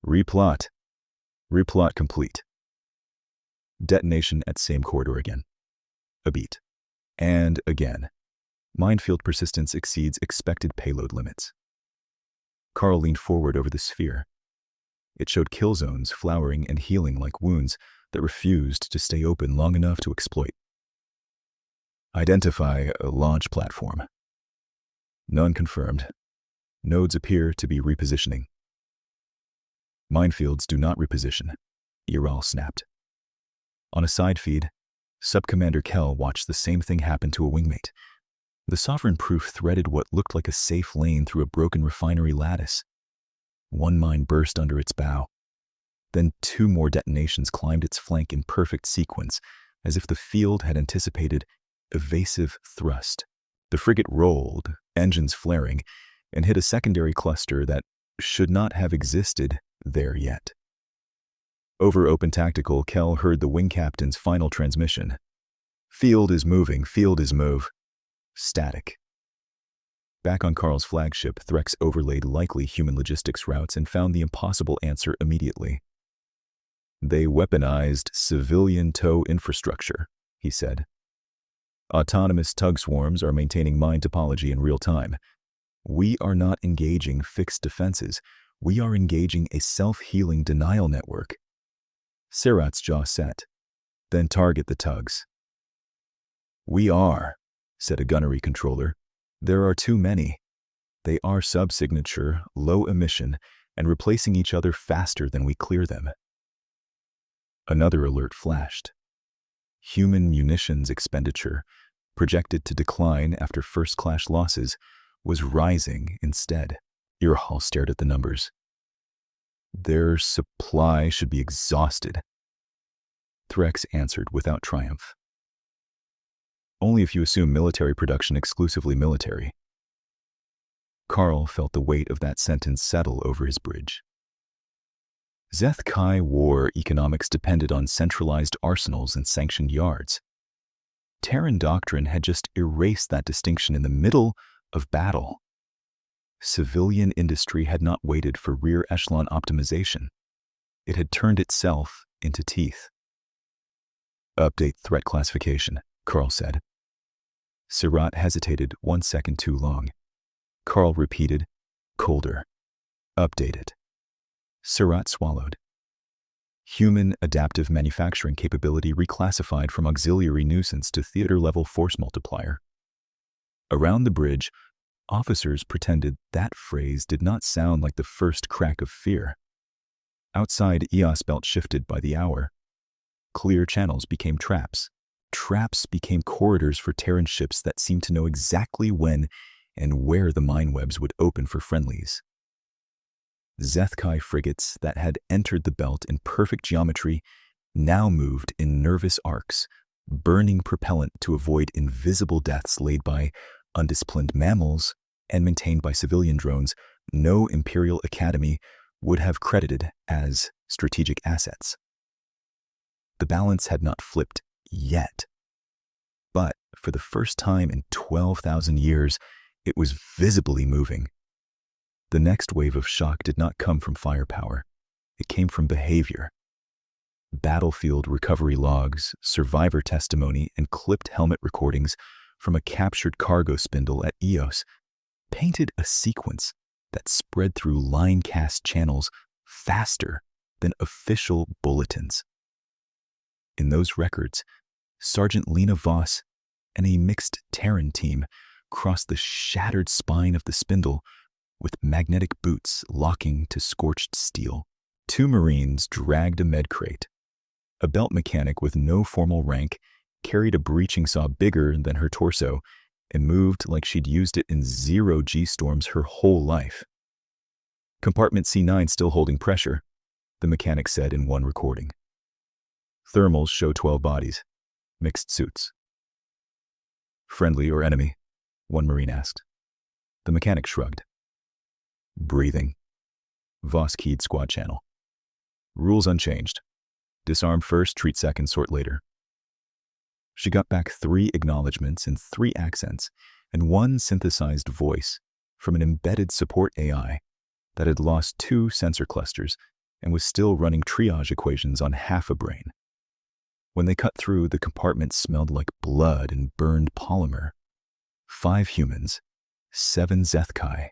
S1: Replot. Replot complete. Detonation at same corridor again. A beat. And again. Minefield persistence exceeds expected payload limits. Carl leaned forward over the sphere. It showed kill zones flowering and healing like wounds that refused to stay open long enough to exploit. Identify a launch platform. None confirmed. Nodes appear to be repositioning. Minefields do not reposition, Iral snapped. On a side feed, Subcommander Kell watched the same thing happen to a wingmate. The Sovereign Proof threaded what looked like a safe lane through a broken refinery lattice. One mine burst under its bow. Then 2 more detonations climbed its flank in perfect sequence, as if the field had anticipated evasive thrust. The frigate rolled, engines flaring, and hit a secondary cluster that should not have existed there yet. Over open tactical, Kell heard the wing captain's final transmission. Field is moving, field is move. Static. Back on Carl's flagship, Threx overlaid likely human logistics routes and found the impossible answer immediately. They weaponized civilian tow infrastructure, he said. Autonomous tug swarms are maintaining mine topology in real time. We are not engaging fixed defenses. We are engaging a self-healing denial network. Surratt's jaw set. Then target the tugs. We are, said a gunnery controller. There are too many. They are sub-signature, low emission, and replacing each other faster than we clear them. Another alert flashed. Human munitions expenditure, projected to decline after first clash losses, was rising instead. Irhal stared at the numbers. Their supply should be exhausted. Threx answered without triumph. Only if you assume military production exclusively military. Carl felt the weight of that sentence settle over his bridge. Zeth Kai war economics depended on centralized arsenals and sanctioned yards. Terran doctrine had just erased that distinction in the middle of battle. Civilian industry had not waited for rear echelon optimization. It had turned itself into teeth. Update threat classification, Carl said. Surratt hesitated 1 second too long. Carl repeated, colder. Update it. Surratt swallowed. Human adaptive manufacturing capability reclassified from auxiliary nuisance to theater-level force multiplier. Around the bridge, officers pretended that phrase did not sound like the first crack of fear. Outside, EOS belt shifted by the hour. Clear channels became traps. Traps became corridors for Terran ships that seemed to know exactly when and where the mine webs would open for friendlies. Zeth Kai frigates that had entered the belt in perfect geometry now moved in nervous arcs, burning propellant to avoid invisible deaths laid by undisciplined mammals and maintained by civilian drones no Imperial Academy would have credited as strategic assets. The balance had not flipped yet, but for the first time in 12,000 years, it was visibly moving. The next wave of shock did not come from firepower. It came from behavior. battlefield recovery logs, survivor testimony, and clipped helmet recordings from a captured cargo spindle at EOS painted a sequence that spread through line-cast channels faster than official bulletins. In those records, Sergeant Lena Voss and a mixed Terran team crossed the shattered spine of the spindle with magnetic boots locking to scorched steel. 2 Marines dragged a med crate. A belt mechanic with no formal rank carried a breaching saw bigger than her torso and moved like she'd used it in 0G storms her whole life. Compartment C9 still holding pressure, the mechanic said in one recording. Thermals show 12 bodies, mixed suits. Friendly or enemy? One Marine asked. The mechanic shrugged. Breathing. Voss keyed squad channel. Rules unchanged. Disarm first, treat second, sort later. She got back 3 acknowledgments in 3 accents and 1 synthesized voice from an embedded support AI that had lost 2 sensor clusters and was still running triage equations on half a brain. When they cut through, the compartment smelled like blood and burned polymer. 5 humans, 7 Zethkai,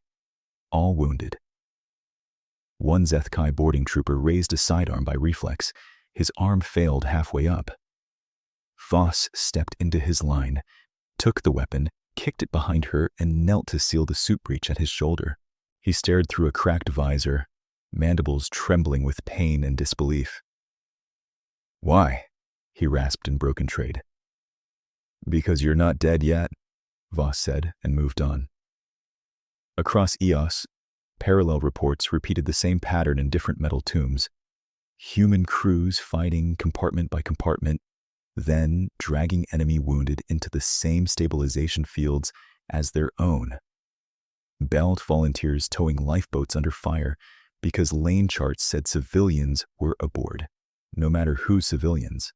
S1: all wounded. 1 Zethkai boarding trooper raised a sidearm by reflex. His arm failed halfway up. Voss stepped into his line, took the weapon, kicked it behind her, and knelt to seal the suit breach at his shoulder. He stared through a cracked visor, mandibles trembling with pain and disbelief. Why? He rasped in broken trade. Because you're not dead yet, Voss said, and moved on. Across EOS, parallel reports repeated the same pattern in different metal tombs. Human crews fighting compartment by compartment, then dragging enemy wounded into the same stabilization fields as their own. Belt volunteers towing lifeboats under fire because lane charts said civilians were aboard, no matter who civilians.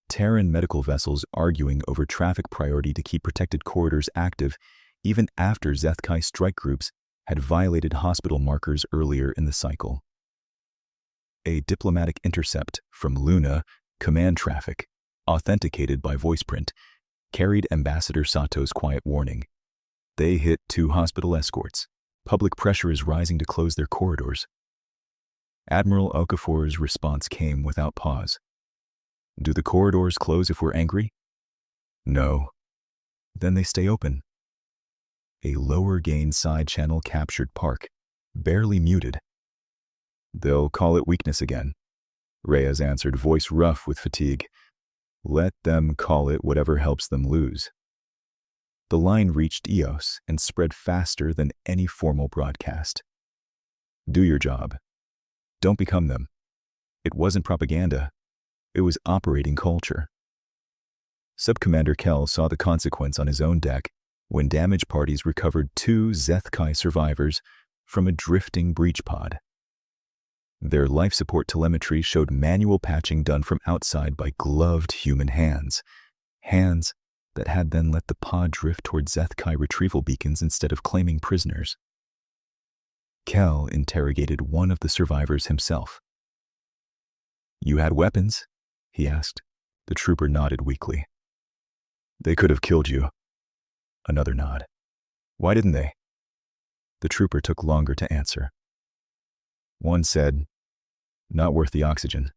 S1: Terran medical vessels arguing over traffic priority to keep protected corridors active even after Zethkai strike groups had violated hospital markers earlier in the cycle. A diplomatic intercept from Luna, command traffic, authenticated by voiceprint, carried Ambassador Sato's quiet warning. They hit 2 hospital escorts. Public pressure is rising to close their corridors. Admiral Okafor's response came without pause. Do the corridors close if we're angry? No. Then they stay open. A lower gain side channel captured Park, barely muted. They'll call it weakness again, Reyes answered, voice rough with fatigue. Let them call it whatever helps them lose. The line reached EOS and spread faster than any formal broadcast. Do your job. Don't become them. It wasn't propaganda. It was operating culture. Subcommander Kell saw the consequence on his own deck when damage parties recovered 2 Zethkai survivors from a drifting breach pod. Their life support telemetry showed manual patching done from outside by gloved human hands, hands that had then let the pod drift toward Zethkai retrieval beacons instead of claiming prisoners. Kell interrogated one of the survivors himself. You had weapons? He asked. The trooper nodded weakly. They could have killed you. Another nod. Why didn't they? The trooper took longer to answer. One said, not worth the oxygen.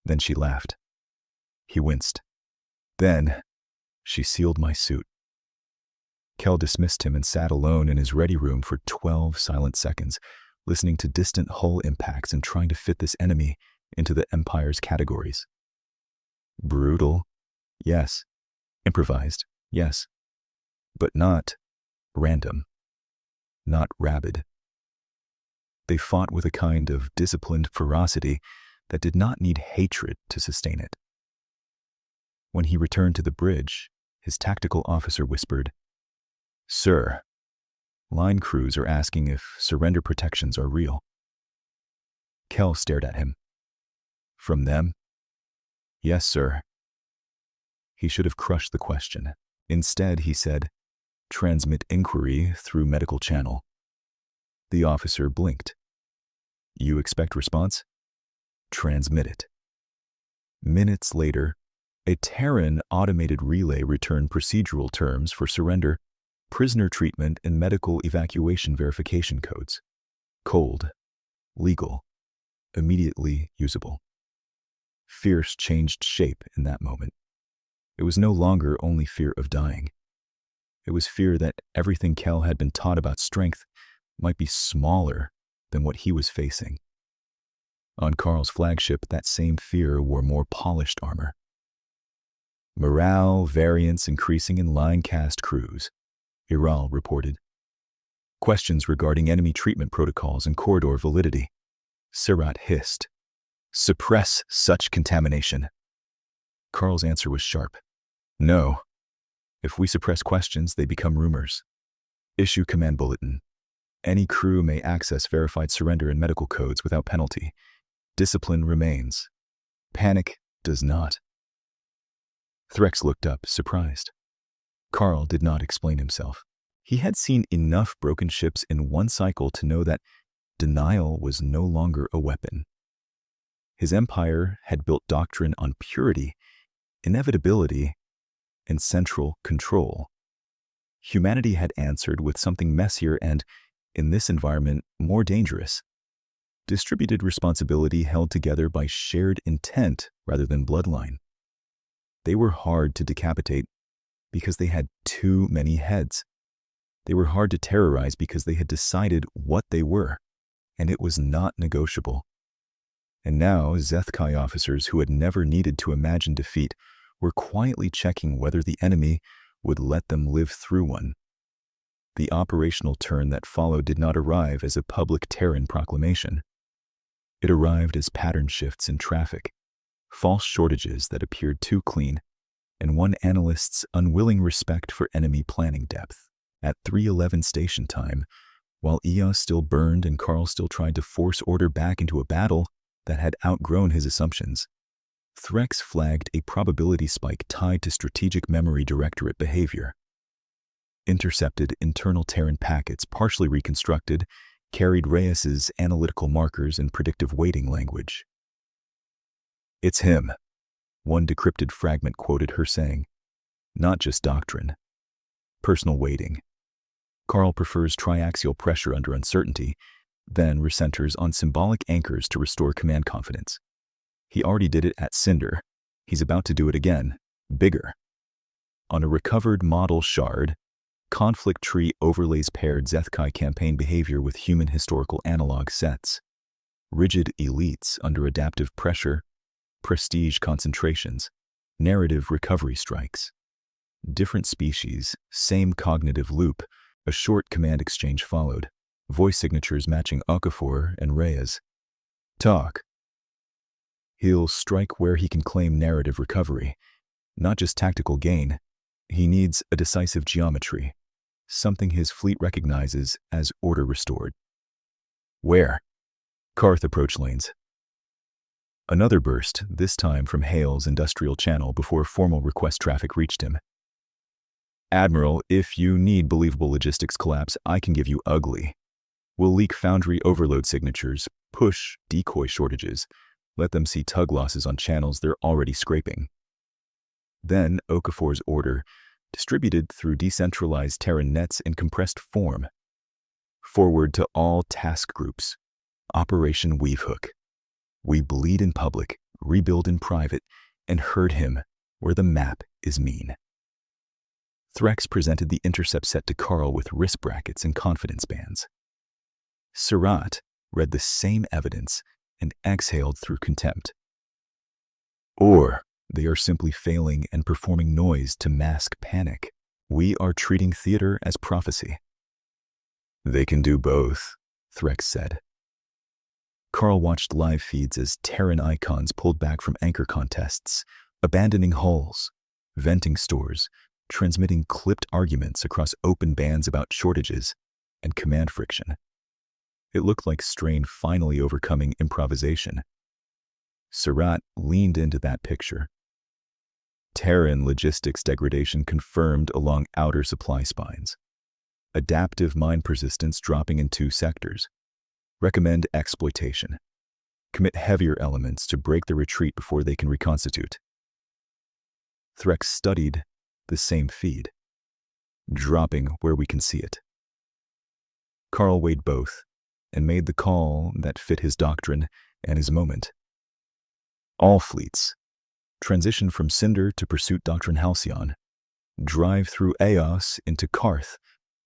S1: Then she laughed. He winced. Then, she sealed my suit. Kell dismissed him and sat alone in his ready room for 12 silent seconds, listening to distant hull impacts and trying to fit this enemy into the Empire's categories. Brutal, yes. Improvised, yes. But not random, not rabid. They fought with a kind of disciplined ferocity that did not need hatred to sustain it. When he returned to the bridge, his tactical officer whispered, Sir, line crews are asking if surrender protections are real. Kell stared at him. From them? Yes, sir. He should have crushed the question. Instead, he said, transmit inquiry through medical channel. The officer blinked. You expect response? Transmit it. Minutes later, a Terran automated relay returned procedural terms for surrender, prisoner treatment, and medical evacuation verification codes. Cold, legal, immediately usable. Fierce changed shape in that moment. It was no longer only fear of dying. It was fear that everything Kel had been taught about strength might be smaller than what he was facing. On Carl's flagship, that same fear wore more polished armor. Morale variance increasing in line-cast crews, Iral reported. Questions regarding enemy treatment protocols and corridor validity. Sirat hissed. Suppress such contamination. Carl's answer was sharp. No. If we suppress questions, they become rumors. Issue command bulletin. Any crew may access verified surrender and medical codes without penalty. Discipline remains. Panic does not. Threx looked up, surprised. Carl did not explain himself. He had seen enough broken ships in one cycle to know that denial was no longer a weapon. His empire had built doctrine on purity, inevitability, and central control. Humanity had answered with something messier and, in this environment, more dangerous. Distributed responsibility held together by shared intent rather than bloodline. They were hard to decapitate because they had too many heads. They were hard to terrorize because they had decided what they were, and it was not negotiable. And now, Zethkai officers who had never needed to imagine defeat were quietly checking whether the enemy would let them live through one. The operational turn that followed did not arrive as a public Terran proclamation. It arrived as pattern shifts in traffic, false shortages that appeared too clean, and one analyst's unwilling respect for enemy planning depth. At 3:11 station time, while Eos still burned and Carl still tried to force order back into a battle that had outgrown his assumptions, Threx flagged a probability spike tied to strategic memory directorate behavior. Intercepted internal Terran packets, partially reconstructed, carried Reyes's analytical markers and predictive weighting language. It's him, one decrypted fragment quoted her saying. Not just doctrine. Personal weighting. Carl prefers triaxial pressure under uncertainty, then recenters on symbolic anchors to restore command confidence. He already did it at Cinder. He's about to do it again, bigger. On a recovered model shard, conflict tree overlays paired Zethkai campaign behavior with human historical analog sets. Rigid elites under adaptive pressure, prestige concentrations, narrative recovery strikes. Different species, same cognitive loop, a short command exchange followed, voice signatures matching Okafor and Reyes. Talk. He'll strike where he can claim narrative recovery, not just tactical gain. He needs a decisive geometry, something his fleet recognizes as order restored. Where? Karth approach lanes. Another burst, this time from Hale's industrial channel before formal request traffic reached him. Admiral, if you need believable logistics collapse, I can give you ugly. We'll leak foundry overload signatures, push decoy shortages, let them see tug losses on channels they're already scraping. Then Okafor's order, distributed through decentralized Terran nets in compressed form. Forward to all task groups. Operation Weavehook. We bleed in public, rebuild in private, and herd him where the map is mean. Threx presented the intercept set to Carl with risk brackets and confidence bands. Sirat read the same evidence and exhaled through contempt. Or they are simply failing and performing noise to mask panic. We are treating theater as prophecy. They can do both, Threx said. Carl watched live feeds as Terran icons pulled back from anchor contests, abandoning hulls, venting stores, transmitting clipped arguments across open bands about shortages and command friction. It looked like strain finally overcoming improvisation. Sirat leaned into that picture. Terran logistics degradation confirmed along outer supply spines. Adaptive mine persistence dropping in 2 sectors. Recommend exploitation. Commit heavier elements to break the retreat before they can reconstitute. Threx studied the same feed, dropping where we can see it. Carl weighed both and made the call that fit his doctrine and his moment. All fleets transition from Cinder to Pursuit Doctrine Halcyon, drive through Eos into Karth,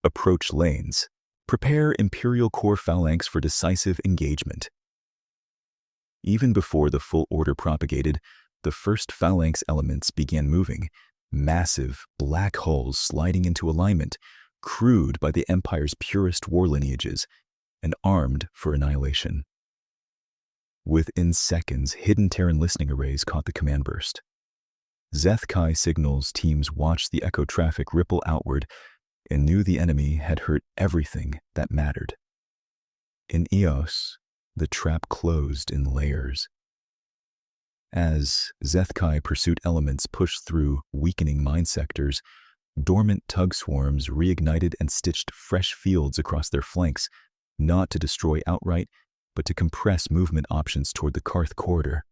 S1: approach lanes, prepare Imperial Core phalanx for decisive engagement. Even before the full order propagated, the first phalanx elements began moving, massive black holes sliding into alignment, crewed by the Empire's purest war lineages, and armed for annihilation. Within seconds, hidden Terran listening arrays caught the command burst. Zeth Kai signals teams watched the echo traffic ripple outward and knew the enemy had hurt everything that mattered. In Eos, the trap closed in layers. As Zeth Kai pursuit elements pushed through weakening mine sectors, dormant tug swarms reignited and stitched fresh fields across their flanks, not to destroy outright, but to compress movement options toward the Karth corridor.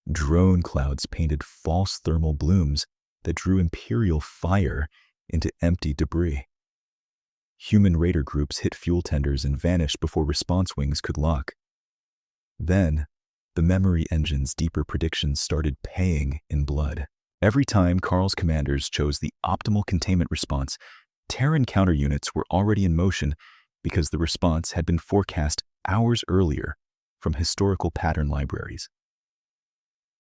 S1: Drone clouds painted false thermal blooms that drew Imperial fire into empty debris. Human raider groups hit fuel tenders and vanished before response wings could lock. Then, the memory engine's deeper predictions started paying in blood. Every time Carl's commanders chose the optimal containment response, Terran counter units were already in motion because the response had been forecast hours earlier from historical pattern libraries.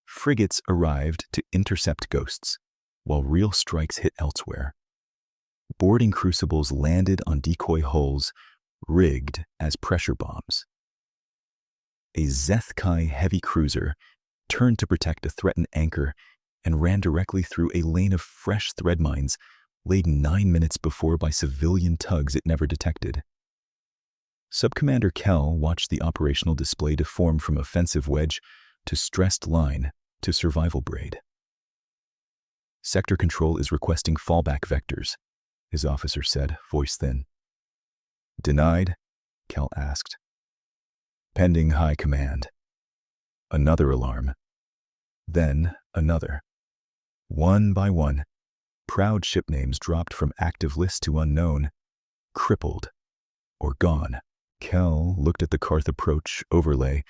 S1: Frigates arrived to intercept ghosts, while real strikes hit elsewhere. Boarding crucibles landed on decoy hulls, rigged as pressure bombs. A Zeth Kai heavy cruiser turned to protect a threatened anchor and ran directly through a lane of fresh thread mines laid 9 minutes before by civilian tugs it never detected. Subcommander Kell watched the operational display deform from offensive wedge to stressed line to survival braid. Sector control is requesting fallback vectors, his officer said, voice thin. Denied? Kell asked. Pending high command. Another alarm. Then another. One by one, proud ship names dropped from active list to unknown, crippled or gone. Kell looked at the Karth approach overlay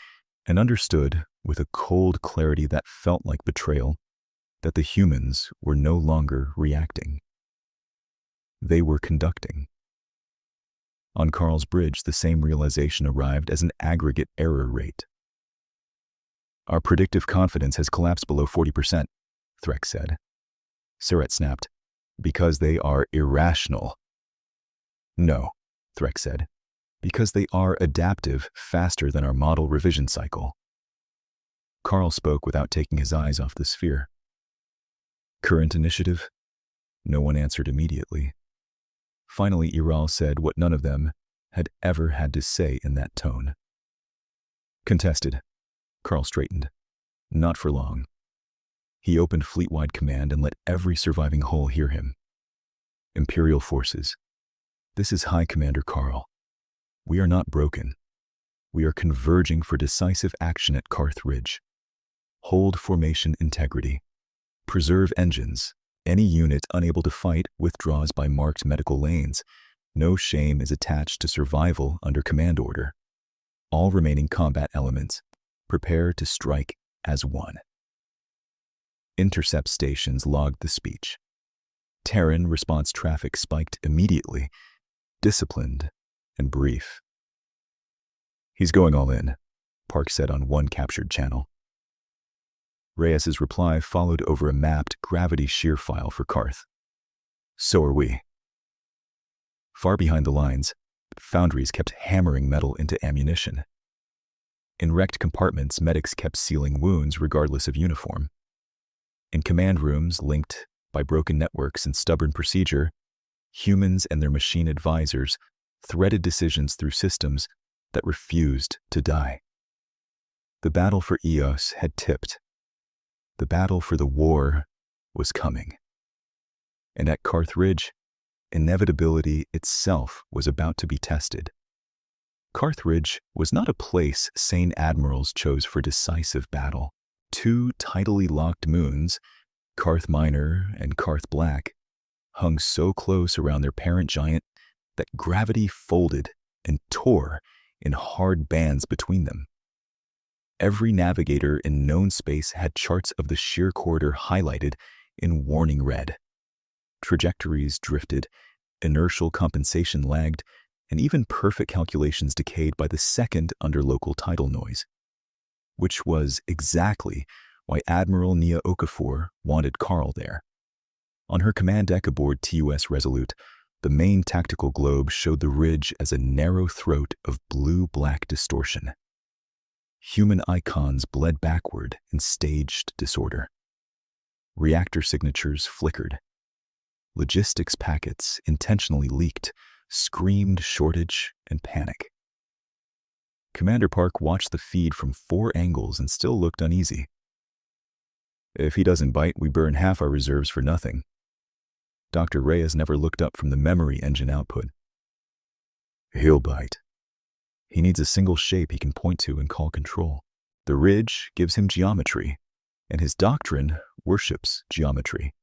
S1: and understood, with a cold clarity that felt like betrayal, that the humans were no longer reacting. They were conducting. On Carl's bridge, the same realization arrived as an aggregate error rate. Our predictive confidence has collapsed below 40%, Threx said. Surratt snapped. Because they are irrational. No, Threx said. Because they are adaptive faster than our model revision cycle. Carl spoke without taking his eyes off the sphere. Current initiative? No one answered immediately. Finally, Iral said what none of them had ever had to say in that tone. Contested. Carl straightened. Not for long. He opened fleet-wide command and let every surviving hull hear him. Imperial forces. This is High Commander Carl. We are not broken. We are converging for decisive action at Karth Ridge. Hold formation integrity. Preserve engines. Any unit unable to fight withdraws by marked medical lanes. No shame is attached to survival under command order. All remaining combat elements prepare to strike as one. Intercept stations logged the speech. Terran response traffic spiked immediately, disciplined and brief. He's going all in, Park said on one captured channel. Reyes's reply followed over a mapped gravity shear file for Karth. So are we. Far behind the lines, foundries kept hammering metal into ammunition. In wrecked compartments, medics kept sealing wounds regardless of uniform. In command rooms linked by broken networks and stubborn procedure, humans and their machine advisors threaded decisions through systems that refused to die. The battle for Eos had tipped. The battle for the war was coming. And at Karth Ridge, inevitability itself was about to be tested. Carthage was not a place sane admirals chose for decisive battle. Two tidally locked moons, Carth Minor and Carth Black, hung so close around their parent giant that gravity folded and tore in hard bands between them. Every navigator in known space had charts of the shear corridor highlighted in warning red. Trajectories drifted, inertial compensation lagged, and even perfect calculations decayed by the second under local tidal noise, which was exactly why Admiral Nia Okafor wanted Carl there. On her command deck aboard TUS Resolute, the main tactical globe showed the ridge as a narrow throat of blue-black distortion. Human icons bled backward in staged disorder. Reactor signatures flickered. Logistics packets, intentionally leaked, screamed shortage and panic. Commander Park watched the feed from 4 angles and still looked uneasy. If he doesn't bite, we burn half our reserves for nothing. Dr. Reyes never looked up from the memory engine output. He'll bite. He needs a single shape he can point to and call control. The ridge gives him geometry, and his doctrine worships geometry.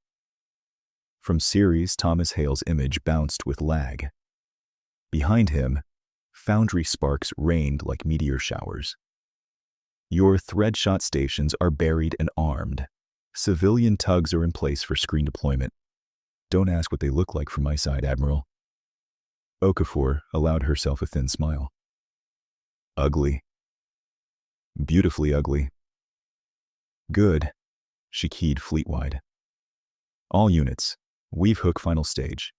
S1: From Ceres, Thomas Hale's image bounced with lag. Behind him, foundry sparks rained like meteor showers. Your thread-shot stations are buried and armed. Civilian tugs are in place for screen deployment. Don't ask what they look like from my side, Admiral. Okafor allowed herself a thin smile. Ugly. Beautifully ugly. Good, she keyed fleet-wide. All units, weave hook final stage.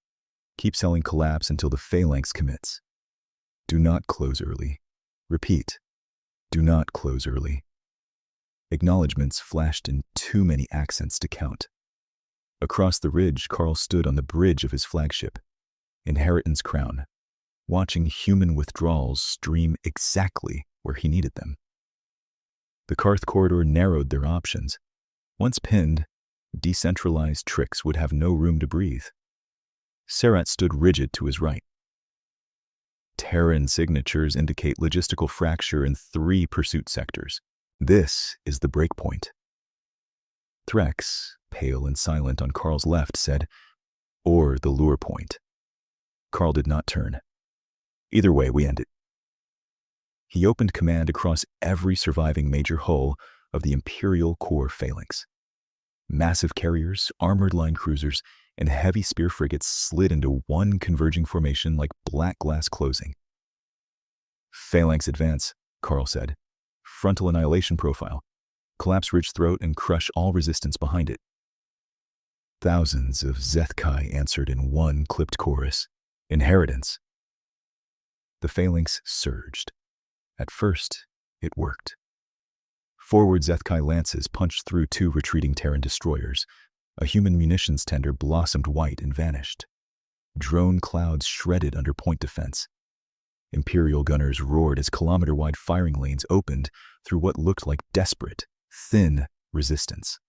S1: Keep selling collapse until the phalanx commits. Do not close early. Repeat, do not close early. Acknowledgements flashed in too many accents to count. Across the ridge, Carl stood on the bridge of his flagship, Inheritance Crown, watching human withdrawals stream exactly where he needed them. The Carth corridor narrowed their options. Once pinned, decentralized tricks would have no room to breathe. Sarat stood rigid to his right. Terran signatures indicate logistical fracture in 3 pursuit sectors. This is the breakpoint. Threx, pale and silent on Carl's left, said, or the lure point. Carl did not turn. Either way, we end it. He opened command across every surviving major hull of the Imperial Core phalanx. Massive carriers, armored line cruisers, and heavy spear frigates slid into one converging formation like black glass closing. Phalanx advance, Carl said. Frontal annihilation profile. Collapse ridge throat and crush all resistance behind it. Thousands of Zethkai answered in one clipped chorus. Inheritance. The phalanx surged. At first, it worked. Forward Zethkai lances punched through 2 retreating Terran destroyers. A human munitions tender blossomed white and vanished. Drone clouds shredded under point defense. Imperial gunners roared as kilometer-wide firing lanes opened through what looked like desperate, thin resistance.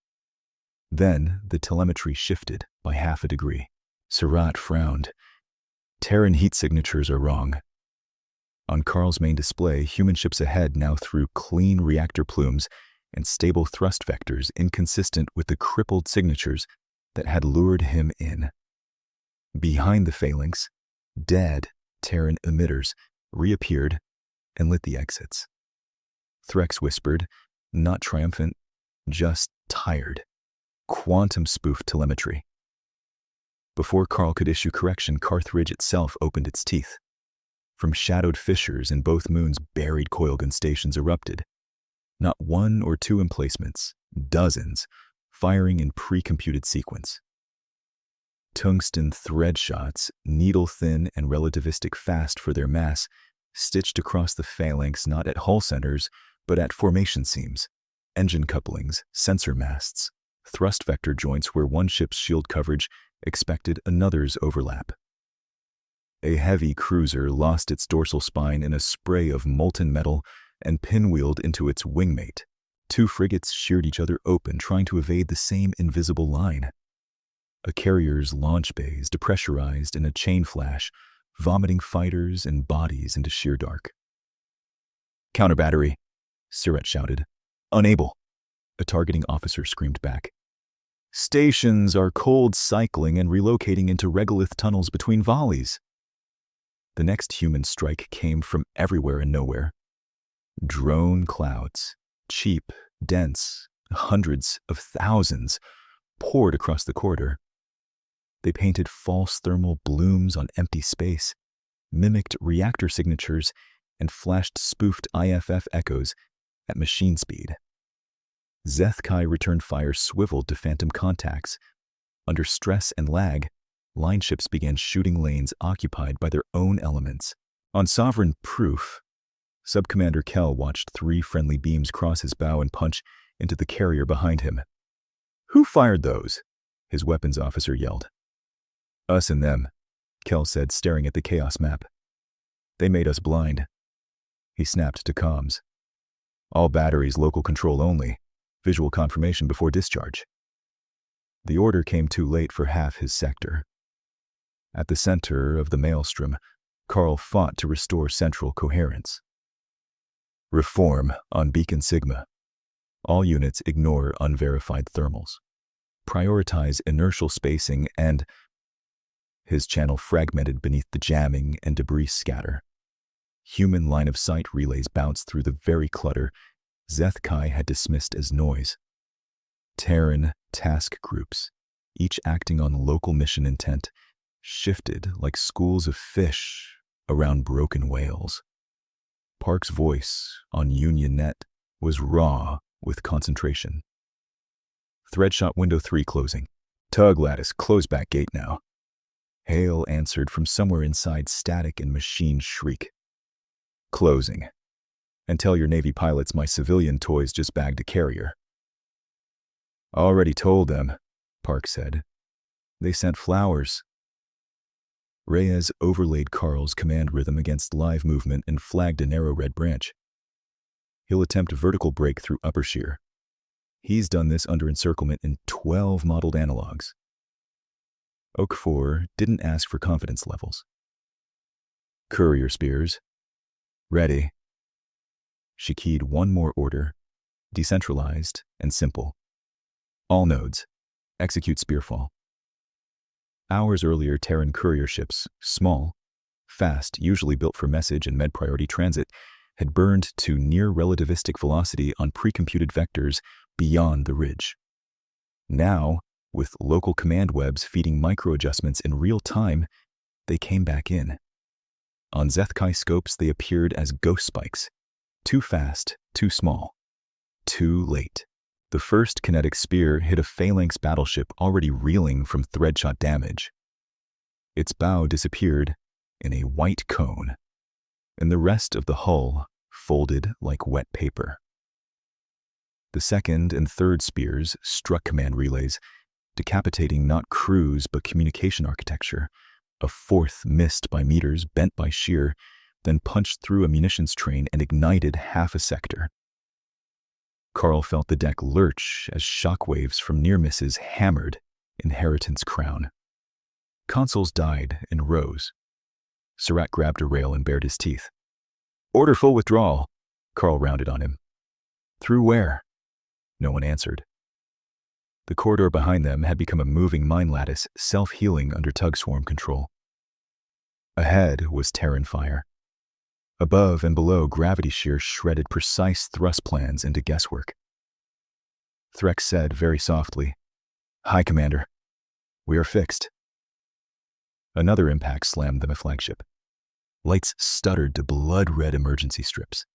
S1: Then the telemetry shifted by half a degree. Sarat frowned. Terran heat signatures are wrong. On Carl's main display, human ships ahead now threw clean reactor plumes and stable thrust vectors inconsistent with the crippled signatures that had lured him in. Behind the phalanx, dead Terran emitters reappeared and lit the exits. Threx whispered, not triumphant, just tired. Quantum spoof telemetry. Before Carl could issue correction, Carthage itself opened its teeth. From shadowed fissures in both moons, buried coilgun stations erupted. Not 1 or 2 emplacements, dozens, firing in pre-computed sequence. Tungsten thread shots, needle-thin and relativistic fast for their mass, stitched across the phalanx not at hull centers, but at formation seams, engine couplings, sensor masts, thrust vector joints where one ship's shield coverage expected another's overlap. A heavy cruiser lost its dorsal spine in a spray of molten metal and pinwheeled into its wingmate. 2 frigates sheared each other open, trying to evade the same invisible line. A carrier's launch bays depressurized in a chain flash, vomiting fighters and bodies into sheer dark. Counter battery, Siret shouted. Unable, a targeting officer screamed back. Stations are cold cycling and relocating into regolith tunnels between volleys. The next human strike came from everywhere and nowhere. Drone clouds, cheap, dense, hundreds of thousands, poured across the corridor. They painted false thermal blooms on empty space, mimicked reactor signatures, and flashed spoofed IFF echoes at machine speed. Zeth-Kai return fire swiveled to phantom contacts. Under stress and lag, line ships began shooting lanes occupied by their own elements. On Sovereign Proof, Subcommander Kell watched 3 friendly beams cross his bow and punch into the carrier behind him. Who fired those? His weapons officer yelled. Us and them, Kell said, staring at the chaos map. They made us blind. He snapped to comms. All batteries local control only. Visual confirmation before discharge. The order came too late for half his sector. At the center of the maelstrom, Carl fought to restore central coherence. Reform on Beacon Sigma. All units ignore unverified thermals. Prioritize inertial spacing and... His channel fragmented beneath the jamming and debris scatter. Human line-of-sight relays bounced through the very clutter Zeth-Kai had dismissed as noise. Terran task groups, each acting on local mission intent, shifted like schools of fish around broken whales. Park's voice on Union Net was raw with concentration. Threadshot window 3 closing. Tug lattice, close back gate now. Hale answered from somewhere inside static and machine shriek. Closing. And tell your Navy pilots my civilian toys just bagged a carrier. Already told them, Park said. They sent flowers. Reyes overlaid Carl's command rhythm against live movement and flagged a narrow red branch. He'll attempt vertical break through upper shear. He's done this under encirclement in 12 modeled analogs. Oak 4 didn't ask for confidence levels. Courier spears. Ready. She keyed one more order, decentralized and simple. All nodes, execute spearfall. Hours earlier, Terran courier ships, small, fast, usually built for message and med-priority transit, had burned to near-relativistic velocity on pre-computed vectors beyond the ridge. Now, with local command webs feeding micro-adjustments in real time, they came back in. On Zeth-Kai scopes, they appeared as ghost spikes. Too fast, too small. Too late. The first kinetic spear hit a phalanx battleship already reeling from threadshot damage. Its bow disappeared in a white cone, and the rest of the hull folded like wet paper. The second and third spears struck command relays, decapitating not crews but communication architecture. A fourth missed by meters, bent by shear, then punched through a munitions train and ignited half a sector. Carl felt the deck lurch as shockwaves from near misses hammered Inheritance Crown. Consoles died and rose. Surratt grabbed a rail and bared his teeth. Order full withdrawal, Carl rounded on him. Through where? No one answered. The corridor behind them had become a moving mine lattice, self-healing under tug swarm control. Ahead was Terran fire. Above and below, gravity shear shredded precise thrust plans into guesswork. Threx said very softly, Hi, Commander. We are fixed. Another impact slammed them a flagship. Lights stuttered to blood-red emergency strips.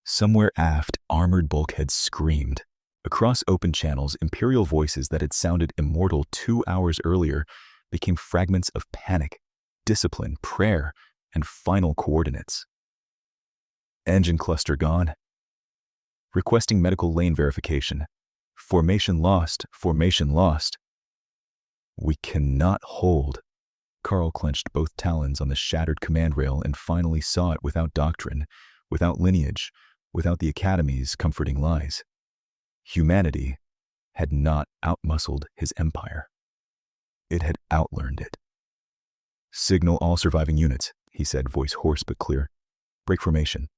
S1: Somewhere aft, armored bulkheads screamed. Across open channels, Imperial voices that had sounded immortal 2 hours earlier became fragments of panic, discipline, prayer, and final coordinates. Engine cluster gone. Requesting medical lane verification. Formation lost, formation lost. We cannot hold. Carl clenched both talons on the shattered command rail and finally saw it without doctrine, without lineage, without the Academy's comforting lies. Humanity had not outmuscled his empire. It had outlearned it. Signal all surviving units, he said, voice hoarse but clear. Break formation.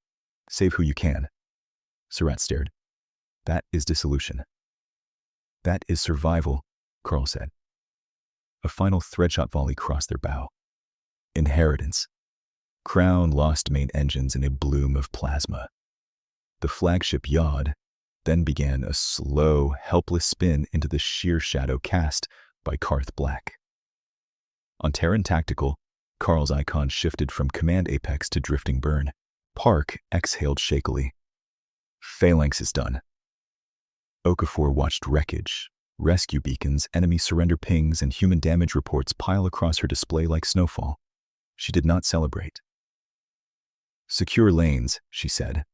S1: Save who you can. Surratt stared. That is dissolution. That is survival, Carl said. A final threadshot volley crossed their bow. Inheritance. Crown lost main engines in a bloom of plasma. The flagship yawed, then began a slow, helpless spin into the sheer shadow cast by Karth Black. On Terran Tactical, Carl's icon shifted from command apex to drifting burn. Park exhaled shakily. Phalanx is done. Okafor watched wreckage, rescue beacons, enemy surrender pings, and human damage reports pile across her display like snowfall. She did not celebrate. Secure lanes, she said.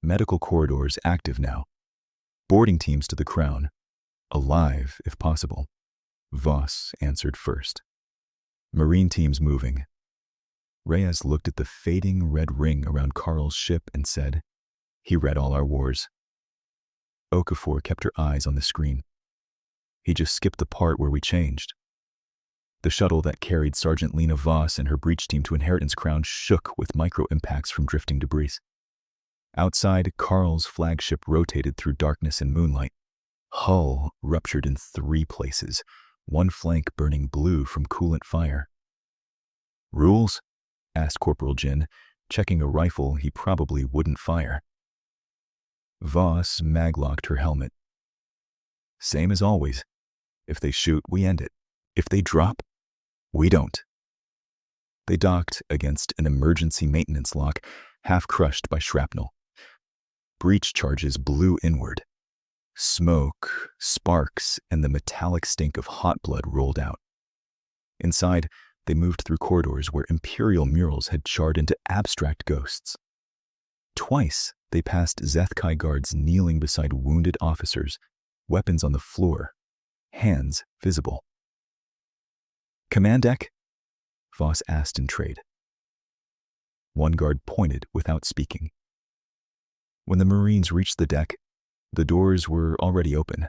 S1: Medical corridors active now. Boarding teams to the Crown. Alive, if possible. Voss answered first. Marine teams moving. Reyes looked at the fading red ring around Carl's ship and said, he read all our wars. Okafor kept her eyes on the screen. He just skipped the part where we changed. The shuttle that carried Sergeant Lena Voss and her breach team to Inheritance Crown shook with micro-impacts from drifting debris. Outside, Carl's flagship rotated through darkness and moonlight. Hull ruptured in 3 places, one flank burning blue from coolant fire. Rules? Asked Corporal Jin, checking a rifle he probably wouldn't fire. Voss maglocked her helmet. Same as always. If they shoot, we end it. If they drop, we don't. They docked against an emergency maintenance lock, half crushed by shrapnel. Breach charges blew inward. Smoke, sparks, and the metallic stink of hot blood rolled out. Inside, they moved through corridors where Imperial murals had charred into abstract ghosts. Twice, they passed Zethkai guards kneeling beside wounded officers, weapons on the floor, hands visible. Command deck? Voss asked in trade. One guard pointed without speaking. When the Marines reached the deck, the doors were already open.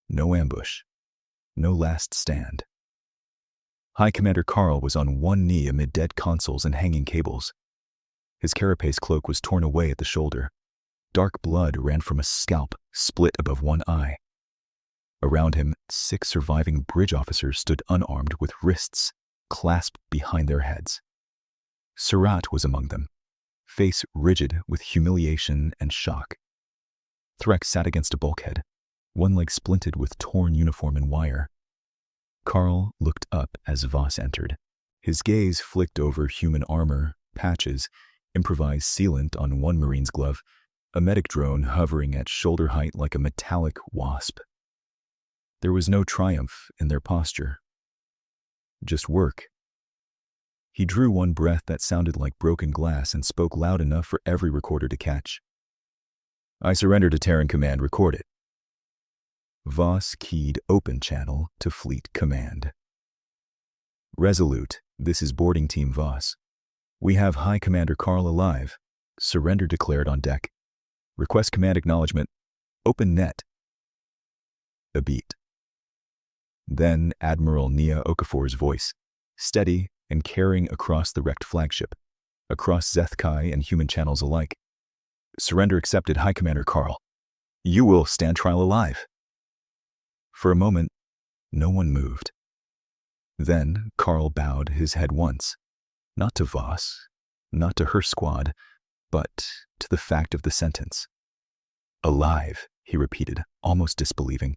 S1: No ambush. No last stand. High Commander Carl was on one knee amid dead consoles and hanging cables. His carapace cloak was torn away at the shoulder. Dark blood ran from a scalp split above one eye. Around him, 6 surviving bridge officers stood unarmed with wrists clasped behind their heads. Surratt was among them, face rigid with humiliation and shock. Threx sat against a bulkhead, one leg splinted with torn uniform and wire. Carl looked up as Voss entered. His gaze flicked over human armor, patches, improvised sealant on one Marine's glove, a medic drone hovering at shoulder height like a metallic wasp. There was no triumph in their posture. Just work. He drew one breath that sounded like broken glass and spoke loud enough for every recorder to catch. I surrender to Terran Command, record it. Voss keyed open channel to Fleet Command. Resolute, this is boarding team Voss. We have High Commander Carl alive. Surrender declared on deck. Request command acknowledgement. Open net. A beat. Then Admiral Nia Okafor's voice, steady and carrying across the wrecked flagship, across Zethkai and human channels alike. Surrender accepted, High Commander Carl. You will stand trial alive. For a moment, no one moved. Then Carl bowed his head once, not to Voss, not to her squad, but to the fact of the sentence. Alive, he repeated, almost disbelieving.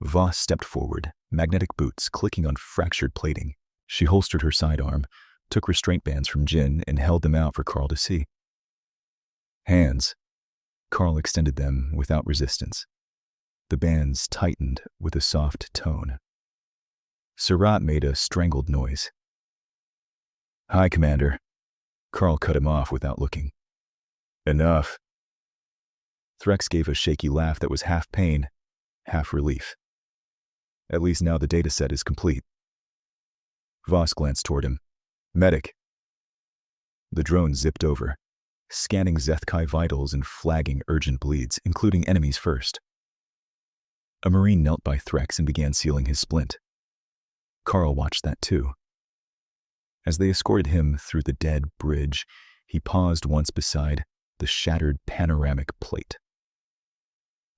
S1: Voss stepped forward, magnetic boots clicking on fractured plating. She holstered her sidearm, took restraint bands from Jin, and held them out for Carl to see. Hands. Carl extended them without resistance. The bands tightened with a soft tone. Surratt made a strangled noise. Hi, Commander. Carl cut him off without looking. Enough. Threx gave a shaky laugh that was half pain, half relief. At least now the dataset is complete. Voss glanced toward him. Medic. The drone zipped over, scanning Zethkai vitals and flagging urgent bleeds, including enemies first. A Marine knelt by Threx and began sealing his splint. Carl watched that too. As they escorted him through the dead bridge, He paused once beside the shattered panoramic plate.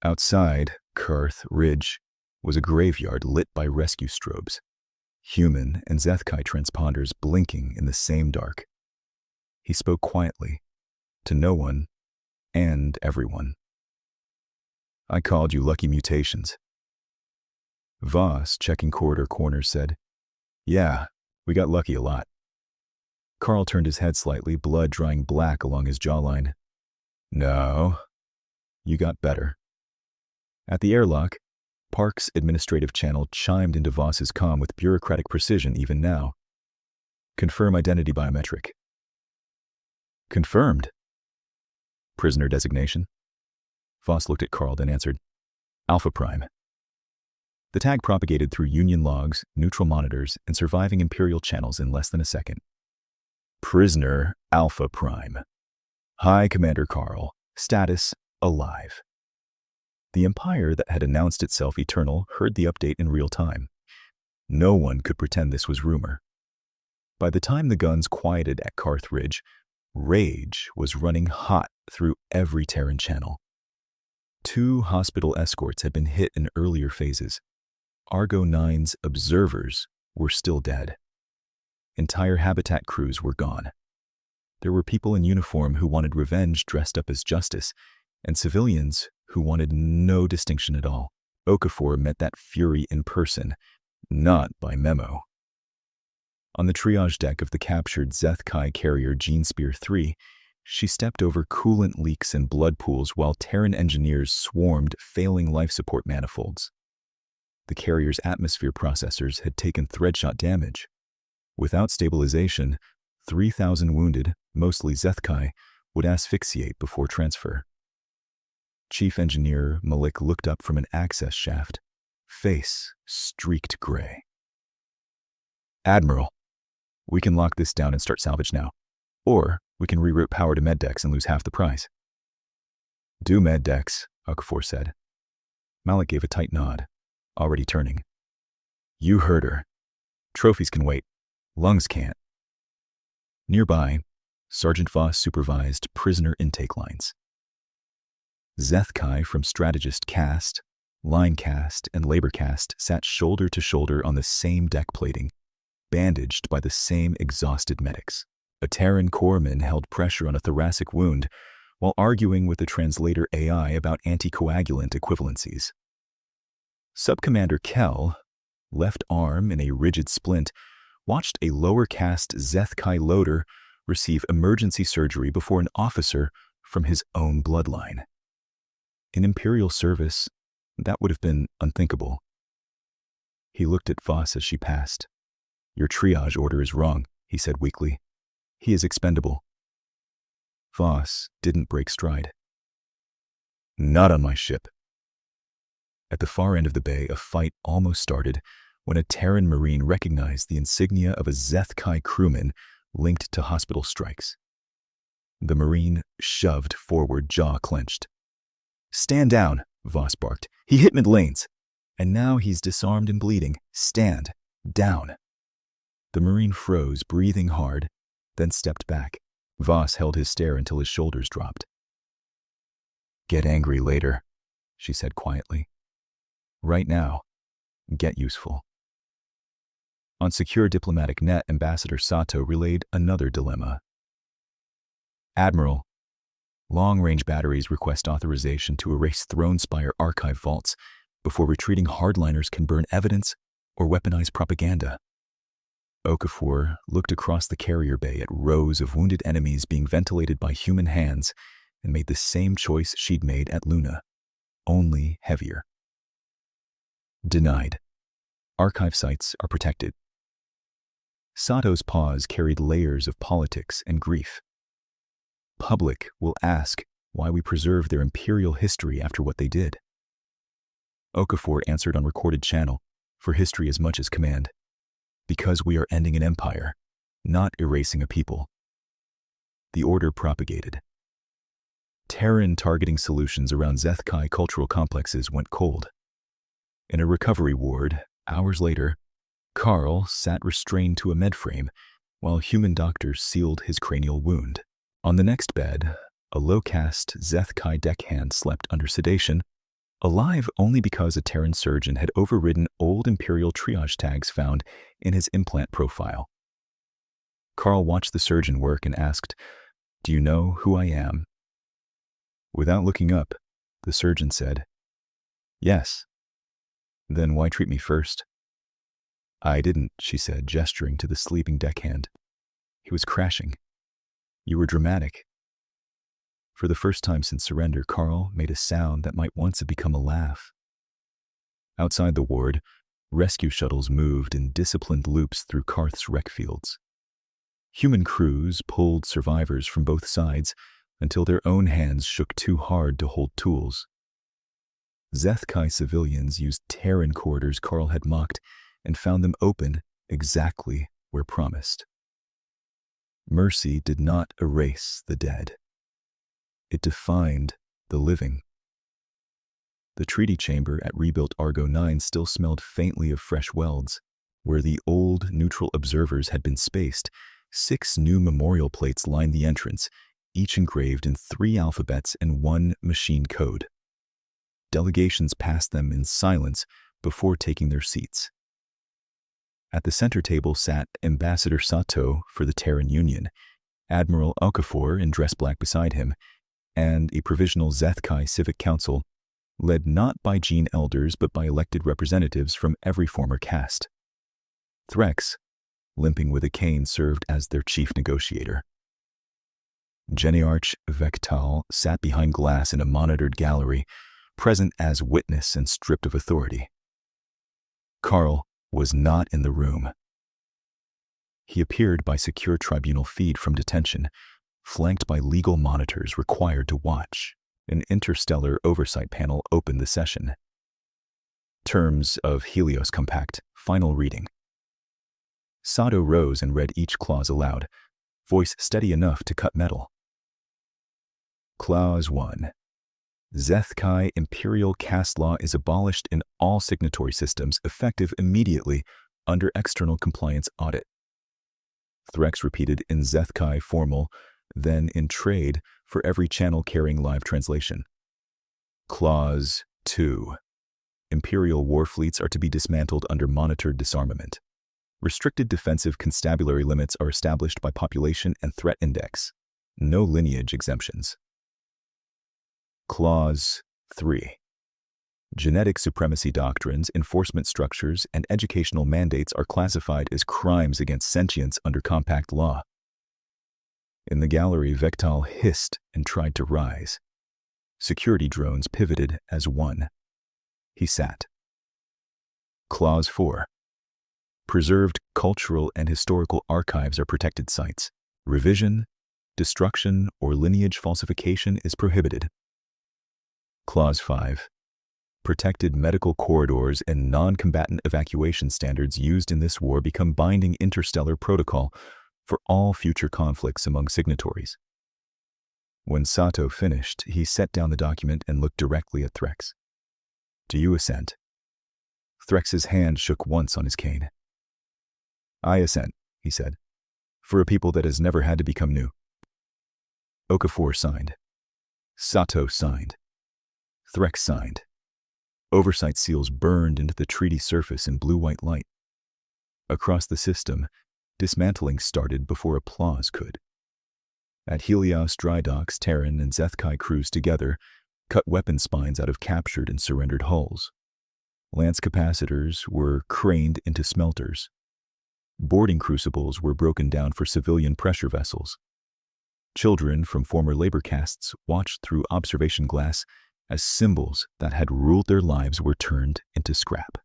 S1: Outside Karth Ridge was a graveyard lit by rescue strobes, human and Zethkai transponders blinking in the same dark. He spoke quietly, to no one and everyone. I called you lucky mutations. Voss, checking corridor corners, said, Yeah, we got lucky a lot. Carl turned his head slightly, blood drying black along his jawline. No, you got better. At the airlock, Park's administrative channel chimed into Voss's comm with bureaucratic precision even now. Confirm identity biometric. Confirmed. Prisoner designation. Voss looked at Carl, then answered, Alpha Prime. The tag propagated through Union logs, neutral monitors, and surviving Imperial channels in less than a second. Prisoner Alpha Prime. Hi, Commander Carl. Status alive. The Empire that had announced itself eternal heard the update in real time. No one could pretend this was rumor. By the time the guns quieted at Karth Ridge, rage was running hot through every Terran channel. 2 hospital escorts had been hit in earlier phases. Argo 9's observers were still dead. Entire habitat crews were gone. There were people in uniform who wanted revenge dressed up as justice, and civilians who wanted no distinction at all. Okafor met that fury in person, not by memo. On the triage deck of the captured Zethkai carrier Genespear 3, she stepped over coolant leaks and blood pools while Terran engineers swarmed failing life support manifolds. The carrier's atmosphere processors had taken threadshot damage. Without stabilization, 3,000 wounded, mostly Zethkai, would asphyxiate before transfer. Chief Engineer Malik looked up from an access shaft, face streaked gray. Admiral, we can lock this down and start salvage now. Or we can reroute power to med decks and lose half the price. Do med decks, Okafor said. Malik gave a tight nod, already turning. You heard her. Trophies can wait. Lungs can't. Nearby, Sergeant Voss supervised prisoner intake lines. Zethkai from Strategist Caste, Line Caste, and Labor Caste sat shoulder to shoulder on the same deck plating, bandaged by the same exhausted medics. A Terran corpsman held pressure on a thoracic wound while arguing with the translator AI about anticoagulant equivalencies. Subcommander Kell, left arm in a rigid splint, watched a lower caste Zethkai loader receive emergency surgery before an officer from his own bloodline. In Imperial service, that would have been unthinkable. He looked at Voss as she passed. Your triage order is wrong, he said weakly. He is expendable. Voss didn't break stride. Not on my ship. At the far end of the bay, a fight almost started when a Terran Marine recognized the insignia of a Zethkai crewman linked to hospital strikes. The Marine shoved forward, jaw clenched. Stand down, Voss barked. He hit mid-lanes. And now he's disarmed and bleeding. Stand down. The Marine froze, breathing hard, then stepped back. Voss held his stare until his shoulders dropped. Get angry later, she said quietly. Right now, get useful. On secure diplomatic net, Ambassador Sato relayed another dilemma. Admiral, long-range batteries request authorization to erase Throne Spire archive vaults before retreating hardliners can burn evidence or weaponize propaganda. Okafor looked across the carrier bay at rows of wounded enemies being ventilated by human hands and made the same choice she'd made at Luna, only heavier. Denied. Archive sites are protected. Sato's pause carried layers of politics and grief. Public will ask why we preserve their imperial history after what they did. Okafor answered on recorded channel, for history as much as command. Because we are ending an empire, not erasing a people. The order propagated. Terran targeting solutions around Zethkai cultural complexes went cold. In a recovery ward, hours later, Carl sat restrained to a med frame while human doctors sealed his cranial wound. On the next bed, a low-caste Zeth Kai deckhand slept under sedation, alive only because a Terran surgeon had overridden old Imperial triage tags found in his implant profile. Carl watched the surgeon work and asked, "Do you know who I am?" Without looking up, the surgeon said, "Yes." "Then why treat me first?" "I didn't," she said, gesturing to the sleeping deckhand. "He was crashing. You were dramatic." For the first time since surrender, Carl made a sound that might once have become a laugh. Outside the ward, rescue shuttles moved in disciplined loops through Karth's wreck fields. Human crews pulled survivors from both sides until their own hands shook too hard to hold tools. Zeth Kai civilians used Terran corridors Carl had mocked and found them open exactly where promised. Mercy did not erase the dead. It defined the living. The treaty chamber at rebuilt Argo 9 still smelled faintly of fresh welds. Where the old neutral observers had been spaced, 6 new memorial plates lined the entrance, each engraved in 3 alphabets and 1 machine code. Delegations passed them in silence before taking their seats. At the center table sat Ambassador Sato for the Terran Union, Admiral Okafor in dress black beside him, and a provisional Zeth Kai Civic Council, led not by Gene elders but by elected representatives from every former caste. Threx, limping with a cane, served as their chief negotiator. Geniarch Vectal sat behind glass in a monitored gallery, present as witness and stripped of authority. Carl was not in the room. He appeared by secure tribunal feed from detention, flanked by legal monitors required to watch. An interstellar oversight panel opened the session. Terms of Helios Compact, final reading. Sato rose and read each clause aloud, voice steady enough to cut metal. Clause 1. Zeth Kai Imperial Caste Law is abolished in all signatory systems, effective immediately under external compliance audit. Threx repeated in Zeth Kai formal, then in trade for every channel carrying live translation. Clause 2. Imperial war fleets are to be dismantled under monitored disarmament. Restricted defensive constabulary limits are established by population and threat index. No lineage exemptions. Clause 3. Genetic supremacy doctrines, enforcement structures, and educational mandates are classified as crimes against sentience under compact law. In the gallery, Vectal hissed and tried to rise. Security drones pivoted as one. He sat. Clause 4. Preserved cultural and historical archives are protected sites. Revision, destruction, or lineage falsification is prohibited. Clause 5. Protected medical corridors and non-combatant evacuation standards used in this war become binding interstellar protocol for all future conflicts among signatories. When Sato finished, he set down the document and looked directly at Threx. "Do you assent?" Threx's hand shook once on his cane. "I assent," he said, "for a people that has never had to become new." Okafor signed. Sato signed. Threx signed. Oversight seals burned into the treaty surface in blue-white light. Across the system, dismantling started before applause could. At Helios dry docks, Terran and Zeth Kai crews together cut weapon spines out of captured and surrendered hulls. Lance capacitors were craned into smelters. Boarding crucibles were broken down for civilian pressure vessels. Children from former labor castes watched through observation glass as symbols that had ruled their lives were turned into scrap.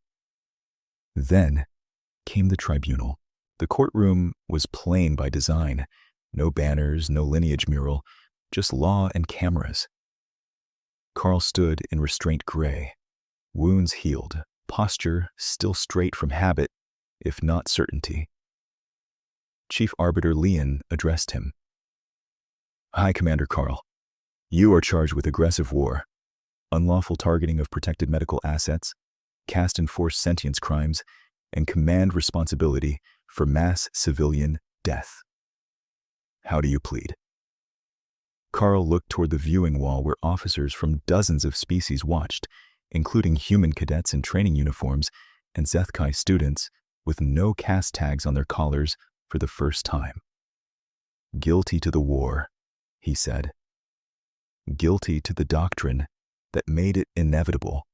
S1: Then came the tribunal. The courtroom was plain by design. No banners, no lineage mural, just law and cameras. Carl stood in restraint gray, wounds healed, posture still straight from habit, if not certainty. Chief Arbiter Leon addressed him. "High Commander Carl, you are charged with aggressive war, unlawful targeting of protected medical assets, caste-enforced sentience crimes, and command responsibility for mass civilian death. How do you plead?" Carl looked toward the viewing wall where officers from dozens of species watched, including human cadets in training uniforms and Zethkai students with no caste tags on their collars for the first time. "Guilty to the war," he said. "Guilty to the doctrine that made it inevitable."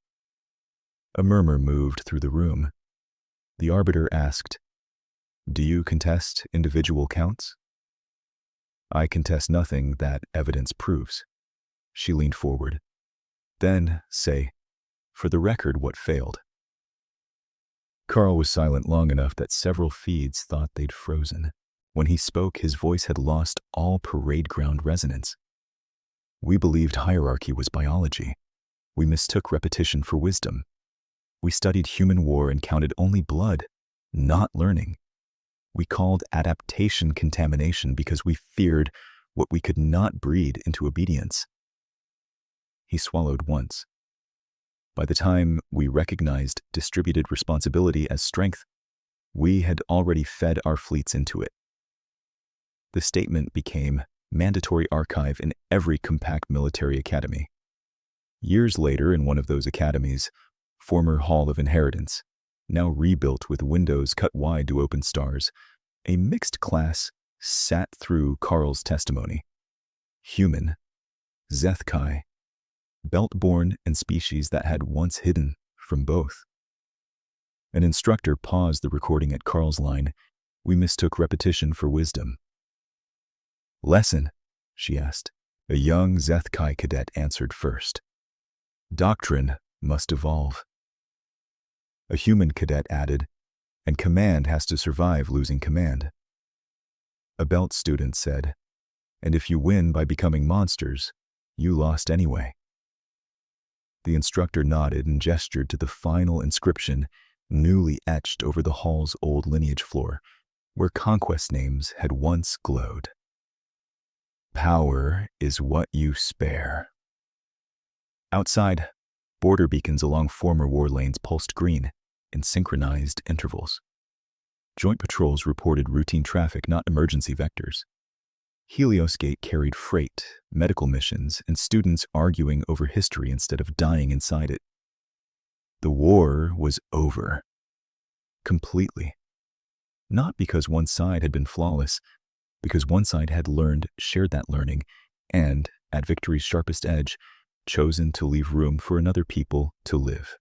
S1: A murmur moved through the room. The arbiter asked, "Do you contest individual counts?" "I contest nothing that evidence proves." She leaned forward. "Then say, for the record, what failed." Carl was silent long enough that several feeds thought they'd frozen. When he spoke, his voice had lost all parade ground resonance. "We believed hierarchy was biology. We mistook repetition for wisdom. We studied human war and counted only blood, not learning. We called adaptation contamination because we feared what we could not breed into obedience." He swallowed once. "By the time we recognized distributed responsibility as strength, we had already fed our fleets into it." The statement became mandatory archive in every compact military academy. Years later, in one of those academies, former Hall of Inheritance, now rebuilt with windows cut wide to open stars, a mixed class sat through Carl's testimony. Human, Zethkai, belt-born and species that had once hidden from both. An instructor paused the recording at Carl's line, "We mistook repetition for wisdom." "Lesson?" she asked. A young Zethkai cadet answered first. "Doctrine must evolve." A human cadet added, "And command has to survive losing command." A belt student said, "And if you win by becoming monsters, you lost anyway." The instructor nodded and gestured to the final inscription newly etched over the hall's old lineage floor, where conquest names had once glowed. "Power is what you spare." Outside, border beacons along former war lanes pulsed green in synchronized intervals. Joint patrols reported routine traffic, not emergency vectors. Helios Gate carried freight, medical missions, and students arguing over history instead of dying inside it. The war was over. Completely. Not because one side had been flawless, because one side had learned, shared that learning, and, at victory's sharpest edge, chosen to leave room for another people to live.